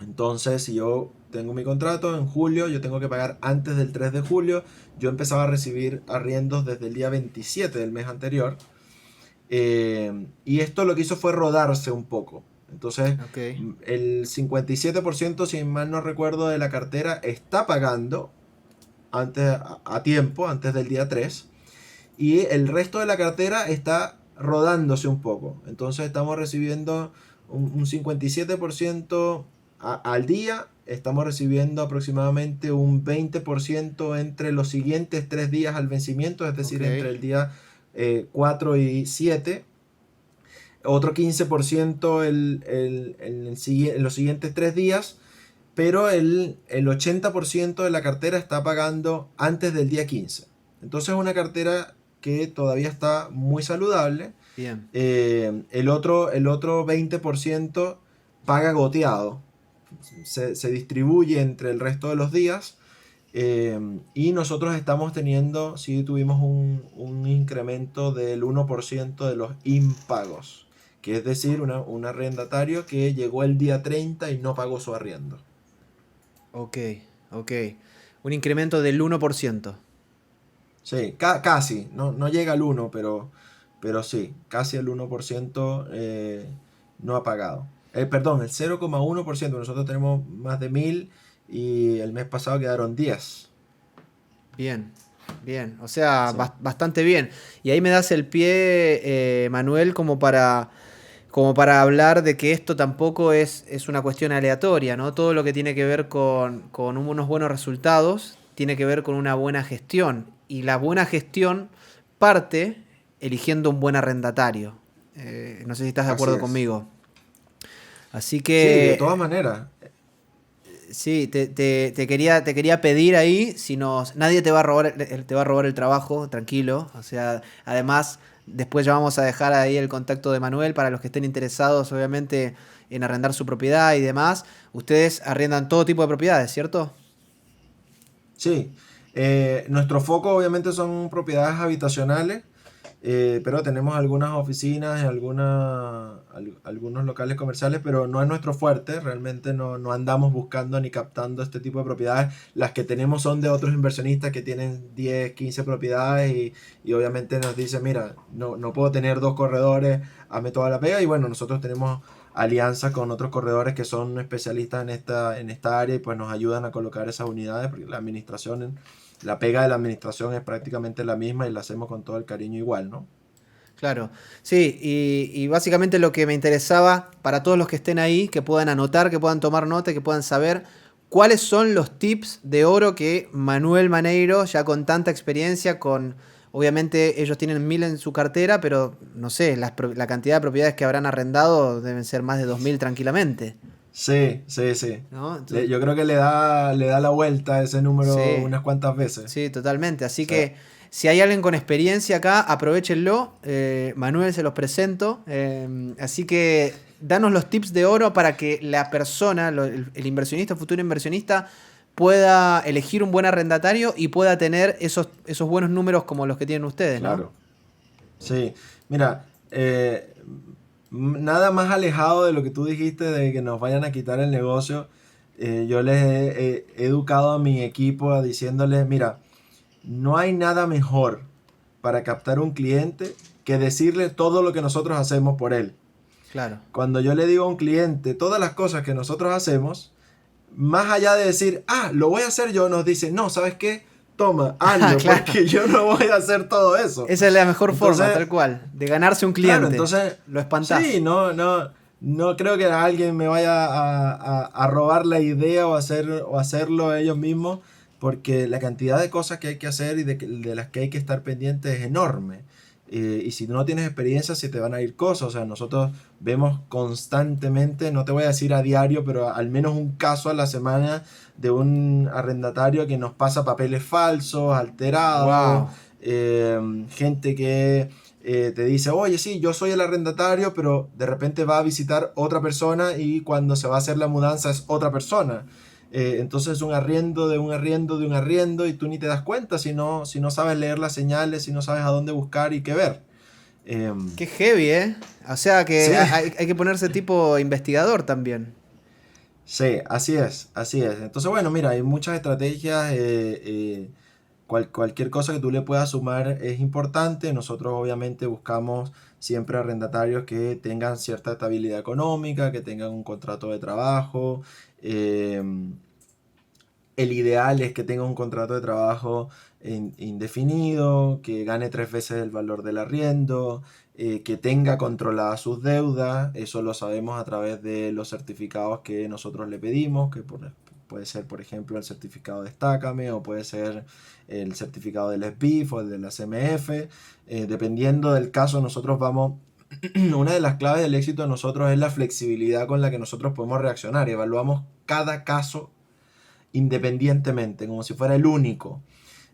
Entonces, si yo tengo mi contrato en julio, yo tengo que pagar antes del 3 de julio. Yo empezaba a recibir arriendos desde el día 27 del mes anterior. Y esto lo que hizo fue rodarse un poco. Entonces, Ok. el 57%, si mal no recuerdo, de la cartera está pagando a tiempo, antes del día 3. Y el resto de la cartera está rodándose un poco. Entonces, estamos recibiendo un 57% al día. Estamos recibiendo aproximadamente un 20% entre los siguientes 3 días al vencimiento, es decir, Ok. entre el día 4 y 7. Otro 15% en los siguientes 3 días, pero el 80% de la cartera está pagando antes del día 15. Entonces es una cartera que todavía está muy saludable. Bien. El otro 20% paga goteado, se distribuye entre el resto de los días. Y nosotros estamos teniendo, sí tuvimos un incremento del 1% de los impagos, que es decir, un arrendatario que llegó el día 30 y no pagó su arriendo. Ok. Ok. Un incremento del 1%. Sí, casi, no llega al 1, pero sí, casi el 1% no ha pagado. Perdón, el 0,1%, nosotros tenemos más de 1000 y el mes pasado quedaron 10. Bien, bien, o sea, Sí. bastante bien. Y ahí me das el pie, Manuel, como para hablar de que esto tampoco es una cuestión aleatoria, ¿no? Todo lo que tiene que ver con unos buenos resultados tiene que ver con una buena gestión. Y la buena gestión parte eligiendo un buen arrendatario. No sé si estás de Así acuerdo es. conmigo. Así Sí, de que todas maneras. sí, te quería pedir ahí, si nos, nadie te va a robar, te va a robar el trabajo, tranquilo. O sea, además, después ya vamos a dejar ahí el contacto de Manuel para los que estén interesados, obviamente, en arrendar su propiedad y demás. Ustedes arriendan todo tipo de propiedades, ¿cierto? Sí, nuestro foco obviamente son propiedades habitacionales, pero tenemos algunas oficinas y algunos locales comerciales, pero no es nuestro fuerte, realmente no andamos buscando ni captando este tipo de propiedades. Las que tenemos son de otros inversionistas que tienen 10, 15 propiedades y obviamente nos dicen, mira, no puedo tener 2 corredores, hazme toda la pega y bueno, nosotros tenemos alianzas con otros corredores que son especialistas en esta área y pues nos ayudan a colocar esas unidades porque la pega de la administración es prácticamente la misma y la hacemos con todo el cariño igual, ¿no? Claro, sí, y básicamente lo que me interesaba para todos los que estén ahí, que puedan anotar, que puedan tomar nota, que puedan saber cuáles son los tips de oro que Manuel Maneiro, ya con tanta experiencia, obviamente ellos tienen 1000 en su cartera, pero no sé, la cantidad de propiedades que habrán arrendado deben ser más de 2000 tranquilamente, Sí, sí, sí. ¿no? Entonces, Yo creo que le da la vuelta a ese número sí. unas cuantas veces. Sí, totalmente. Así Sí. que si hay alguien con experiencia acá, aprovechenlo. Manuel se los presento. Así que danos los tips de oro para que la persona, el inversionista, futuro inversionista, pueda elegir un buen arrendatario y pueda tener esos buenos números como los que tienen ustedes, ¿no? Claro. Sí. Mira, nada más alejado de lo que tú dijiste de que nos vayan a quitar el negocio. Yo les he educado a mi equipo diciéndoles, mira, no hay nada mejor para captar un cliente que decirle todo lo que nosotros hacemos por él. Claro. Cuando yo le digo a un cliente todas las cosas que nosotros hacemos, más allá de decir, lo voy a hacer yo, nos dice, no, ¿sabes qué? toma, hazlo, Claro. porque yo no voy a hacer todo eso. Esa es la mejor Entonces, forma, tal cual, de ganarse un cliente. claro, entonces, Lo espantás. sí, no creo que alguien me vaya a robar la idea o hacerlo ellos mismos, porque la cantidad de cosas que hay que hacer y de las que hay que estar pendientes es enorme. Y si no tienes experiencia, se te van a ir cosas. O sea, nosotros vemos constantemente, no te voy a decir a diario, pero al menos un caso a la semana de un arrendatario que nos pasa papeles falsos, alterados, Wow. gente que te dice, oye, sí, yo soy el arrendatario, pero de repente va a visitar otra persona y cuando se va a hacer la mudanza es otra persona. Entonces es un arriendo de un arriendo de un arriendo y tú ni te das cuenta si no sabes leer las señales, si no sabes a dónde buscar y qué ver. Eh, Qué heavy, ¿eh? O sea que sí, hay que ponerse tipo investigador también. sí, así es, así es. Entonces, bueno, mira, hay muchas estrategias. Cualquier cosa que tú le puedas sumar es importante. Nosotros obviamente buscamos siempre arrendatarios que tengan cierta estabilidad económica, que tengan un contrato de trabajo. eh, el ideal es que tenga un contrato de trabajo indefinido, que gane 3 veces el valor del arriendo, que tenga controladas sus deudas. Eso lo sabemos a través de los certificados que nosotros le pedimos, puede ser, por ejemplo, el certificado Destácame o puede ser el certificado del SBIF o el de la CMF. Dependiendo del caso, nosotros vamos... Una de las claves del éxito de nosotros es la flexibilidad con la que nosotros podemos reaccionar. Evaluamos cada caso independientemente, como si fuera el único.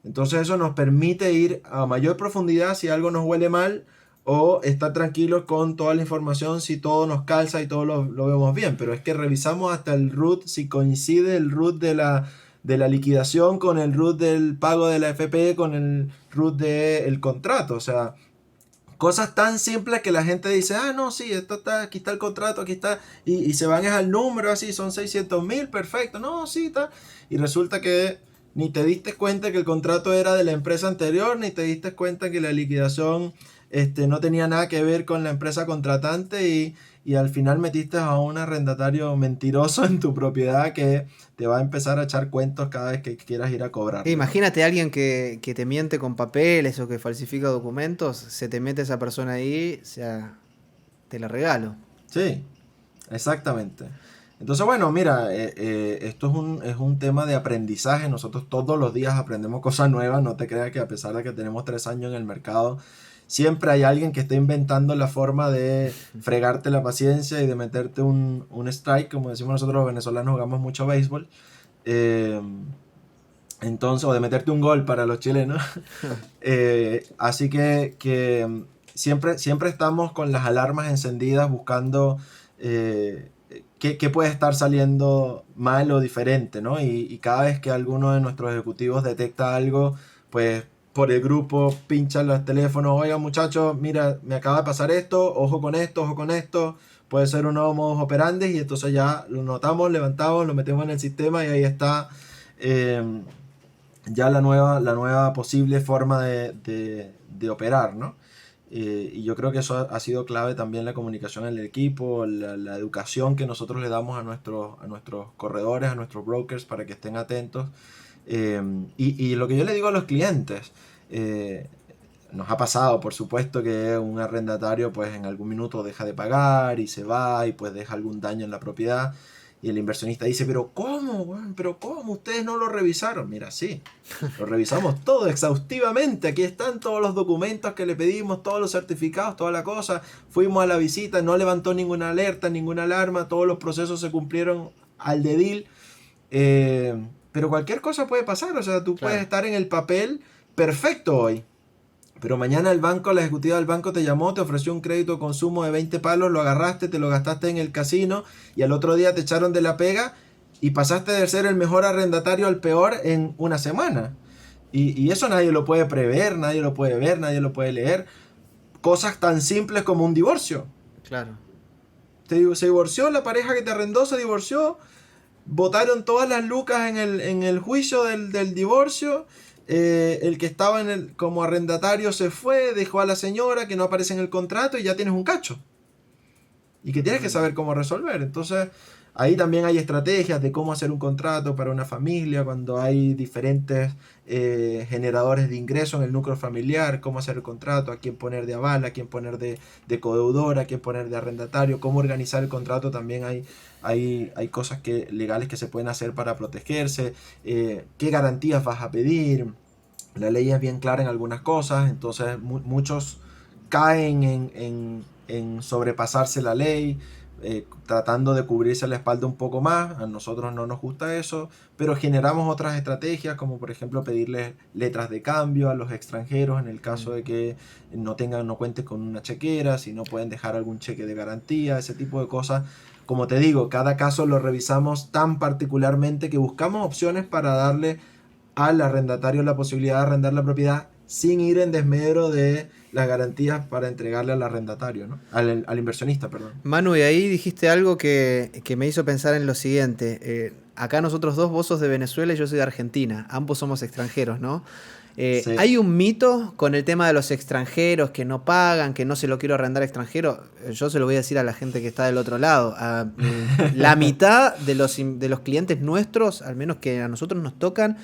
Entonces eso nos permite ir a mayor profundidad si algo nos huele mal o estar tranquilos con toda la información si todo nos calza y todo lo vemos bien. Pero es que revisamos hasta el root, si coincide el root de la liquidación con el root del pago de la FP, con el root del contrato. O sea, cosas tan simples que la gente dice, ah, no, sí, esto está, aquí está el contrato, aquí está, y se van es al número, así, son 600.000, perfecto, no, sí, está. Y resulta que ni te diste cuenta que el contrato era de la empresa anterior, ni te diste cuenta que la liquidación no tenía nada que ver con la empresa contratante y al final metiste a un arrendatario mentiroso en tu propiedad que te va a empezar a echar cuentos cada vez que quieras ir a cobrarle, ¿no? Imagínate a alguien que te miente con papeles o que falsifica documentos, se te mete esa persona ahí, o sea, te la regalo. Sí, exactamente. Entonces, bueno, mira, esto es un tema de aprendizaje. Nosotros todos los días aprendemos cosas nuevas. No te creas que a pesar de que tenemos 3 años en el mercado, siempre hay alguien que está inventando la forma de fregarte la paciencia y de meterte un strike, como decimos nosotros los venezolanos, jugamos mucho béisbol. Eh, entonces, o de meterte un gol para los chilenos. Así que siempre estamos con las alarmas encendidas buscando qué puede estar saliendo mal o diferente, ¿no? Y cada vez que alguno de nuestros ejecutivos detecta algo, pues por el grupo pinchan los teléfonos, oigan muchachos, mira, me acaba de pasar esto, ojo con esto, puede ser un nuevo modus operandi y entonces ya lo notamos, levantamos, lo metemos en el sistema y ahí está eh, ya la nueva posible forma de operar, ¿no? Y yo creo que eso ha sido clave también la comunicación en el equipo, la educación que nosotros le damos a nuestros corredores, a nuestros brokers para que estén atentos. Y lo que yo le digo a los clientes, eh, nos ha pasado, por supuesto, que un arrendatario pues en algún minuto deja de pagar y se va y pues deja algún daño en la propiedad. Y el inversionista dice, pero ¿cómo, weón? ¿Pero cómo? ¿Ustedes no lo revisaron? Mira, sí, lo revisamos todo exhaustivamente. Aquí están todos los documentos que le pedimos, todos los certificados, toda la cosa. Fuimos a la visita, no levantó ninguna alerta, ninguna alarma, todos los procesos se cumplieron al dedil. Pero cualquier cosa puede pasar, o sea, tú puedes Claro. estar en el papel perfecto hoy. Pero mañana el banco, la ejecutiva del banco te llamó, te ofreció un crédito de consumo de 20 palos, lo agarraste, te lo gastaste en el casino y al otro día te echaron de la pega y pasaste de ser el mejor arrendatario al peor en una semana. Y eso nadie lo puede prever, nadie lo puede ver, nadie lo puede leer. Cosas tan simples como un divorcio. Claro. Se divorció, la pareja que te arrendó se divorció, votaron todas las lucas en el juicio del divorcio. El que estaba como arrendatario se fue, dejó a la señora que no aparece en el contrato y ya tienes un cacho. Y que tienes que saber cómo resolver. Entonces, Ahí también hay estrategias de cómo hacer un contrato para una familia cuando hay diferentes generadores de ingreso en el núcleo familiar, cómo hacer el contrato, a quién poner de aval, a quién poner de codeudor, a quién poner de arrendatario, cómo organizar el contrato. También hay cosas legales que se pueden hacer para protegerse, qué garantías vas a pedir. La ley es bien clara en algunas cosas, entonces muchos caen en sobrepasarse la ley, tratando de cubrirse la espalda un poco más. A nosotros no nos gusta eso, pero generamos otras estrategias, como por ejemplo pedirles letras de cambio a los extranjeros en el caso de que no cuenten con una chequera, si no pueden dejar algún cheque de garantía, ese tipo de cosas. Como te digo, cada caso lo revisamos tan particularmente que buscamos opciones para darle al arrendatario la posibilidad de arrendar la propiedad sin ir en desmedro de las garantías para entregarle al arrendatario, ¿no? Al inversionista, perdón. Manu, y ahí dijiste algo que me hizo pensar en lo siguiente. Acá nosotros dos, vos sos de Venezuela y yo soy de Argentina. Ambos somos extranjeros, ¿no? Sí. Hay un mito con el tema de los extranjeros que no pagan, que no se lo quiero arrendar extranjero. Yo se lo voy a decir a la gente que está del otro lado. La mitad de los clientes nuestros, al menos que a nosotros nos tocan,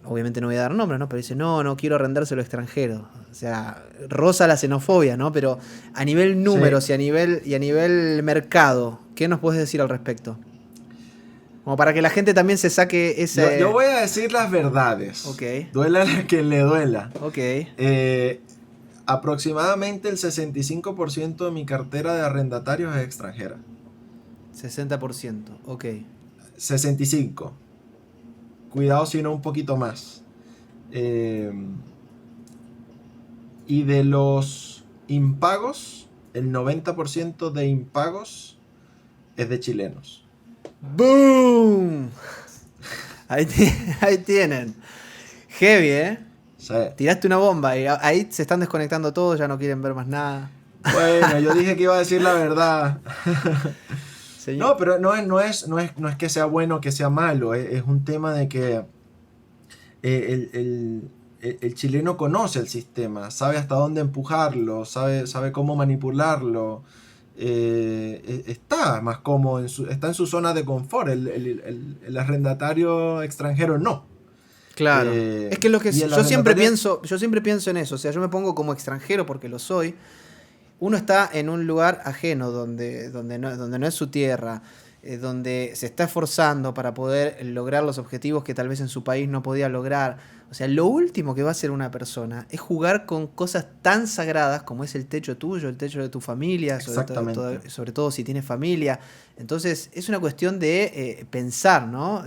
obviamente no voy a dar nombres, ¿no? Pero dice, no quiero arrendárselo extranjero. O sea, roza la xenofobia, ¿no? Pero a nivel números sí, y a nivel mercado, ¿qué nos puedes decir al respecto? Como para que la gente también se saque ese... Yo voy a decir las verdades. Ok. Duela a quien le duela. Ok. Aproximadamente el 65% de mi cartera de arrendatarios es extranjera. 60%, ok. 65%. Cuidado si no un poquito más. Y de los impagos, el 90% de impagos es de chilenos. ¡Boom! Ahí tienen. Heavy, ¿eh? Sí. Tiraste una bomba y ahí se están desconectando todos, ya no quieren ver más nada. Bueno, yo dije que iba a decir la verdad. Señor. No, pero no es que sea bueno o que sea malo. Es un tema de que el chileno conoce el sistema, sabe hasta dónde empujarlo, sabe cómo manipularlo. Está más cómodo, está en su zona de confort. El arrendatario extranjero no. Claro. Es que yo siempre pienso en eso. O sea, yo me pongo como extranjero porque lo soy. Uno está en un lugar ajeno donde no es su tierra, donde se está esforzando para poder lograr los objetivos que tal vez en su país no podía lograr. O sea, lo último que va a hacer una persona es jugar con cosas tan sagradas como es el techo tuyo, el techo de tu familia, sobre todo si tienes familia. Entonces, es una cuestión de pensar, ¿no?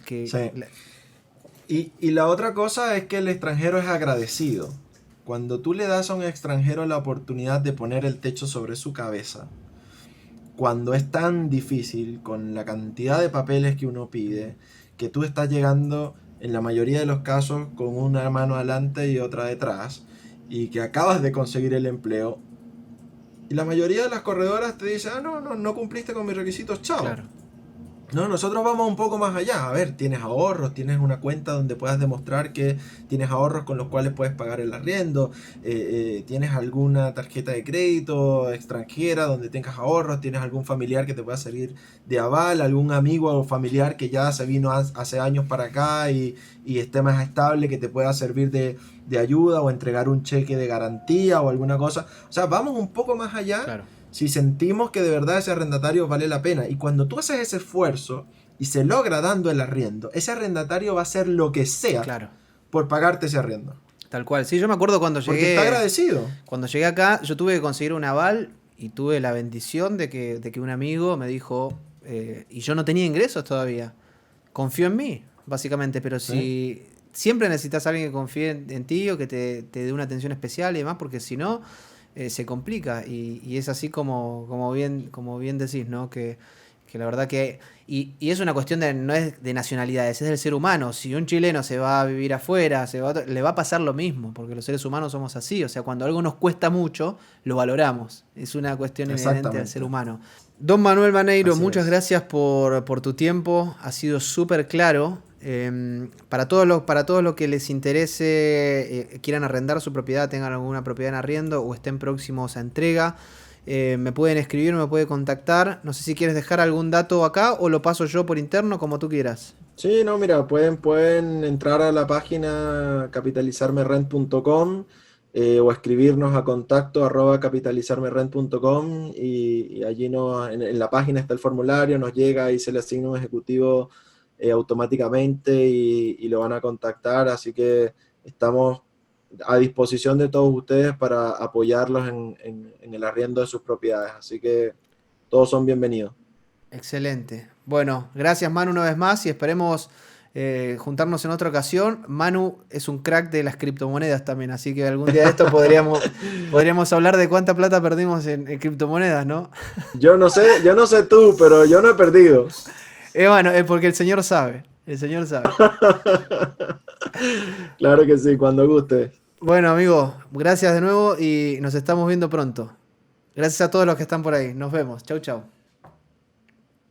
Sí. Y la otra cosa es que el extranjero es agradecido. Cuando tú le das a un extranjero la oportunidad de poner el techo sobre su cabeza, cuando es tan difícil, con la cantidad de papeles que uno pide, que tú estás llegando, en la mayoría de los casos, con una mano adelante y otra detrás, y que acabas de conseguir el empleo, y la mayoría de las corredoras te dicen, no cumpliste con mis requisitos, chao. Claro. No, nosotros vamos un poco más allá. A ver, tienes ahorros, tienes una cuenta donde puedas demostrar que tienes ahorros con los cuales puedes pagar el arriendo, tienes alguna tarjeta de crédito extranjera donde tengas ahorros, tienes algún familiar que te pueda servir de aval, algún amigo o familiar que ya se vino hace años para acá y esté más estable, que te pueda servir de ayuda o entregar un cheque de garantía o alguna cosa. O sea, vamos un poco más allá. Claro. Si sentimos que de verdad ese arrendatario vale la pena. Y cuando tú haces ese esfuerzo y se logra dando el arriendo, ese arrendatario va a hacer lo que sea, claro, por pagarte ese arriendo. Tal cual. Sí, yo me acuerdo cuando llegué... Porque está agradecido. Cuando llegué acá, yo tuve que conseguir un aval y tuve la bendición de que un amigo me dijo... y yo no tenía ingresos todavía. Confió en mí, básicamente. Pero si siempre necesitas a alguien que confíe en ti o que te dé una atención especial y demás, porque si no... se complica y es así como bien decís, ¿no? Que la verdad que... Y es una cuestión no es de nacionalidades, es del ser humano. Si un chileno se va a vivir afuera, le va a pasar lo mismo, porque los seres humanos somos así. O sea, cuando algo nos cuesta mucho, lo valoramos. Es una cuestión inherente al ser humano. Don Manuel Maneiro, muchas gracias por tu tiempo. Ha sido súper claro. Para todos los que les interese, quieran arrendar su propiedad, tengan alguna propiedad en arriendo o estén próximos a entrega, Me pueden escribir, me pueden contactar. No sé si quieres dejar algún dato acá o lo paso yo por interno, como tú quieras. Sí, no, mira, pueden entrar a la página capitalizarmerent.com o escribirnos a contacto arroba capitalizarmerent.com y allí en la página está el formulario, nos llega y se le asigna un ejecutivo automáticamente y lo van a contactar, así que estamos a disposición de todos ustedes para apoyarlos en el arriendo de sus propiedades, así que todos son bienvenidos. Excelente. Bueno, gracias Manu una vez más y esperemos juntarnos en otra ocasión. Manu es un crack de las criptomonedas también, así que algún día de esto podríamos hablar de cuánta plata perdimos en criptomonedas, ¿no? Yo no sé tú, pero yo no he perdido. Bueno, es porque el señor sabe, el señor sabe. Claro que sí, cuando guste. Bueno, amigo, gracias de nuevo y nos estamos viendo pronto. Gracias a todos los que están por ahí. Nos vemos. Chau, chau.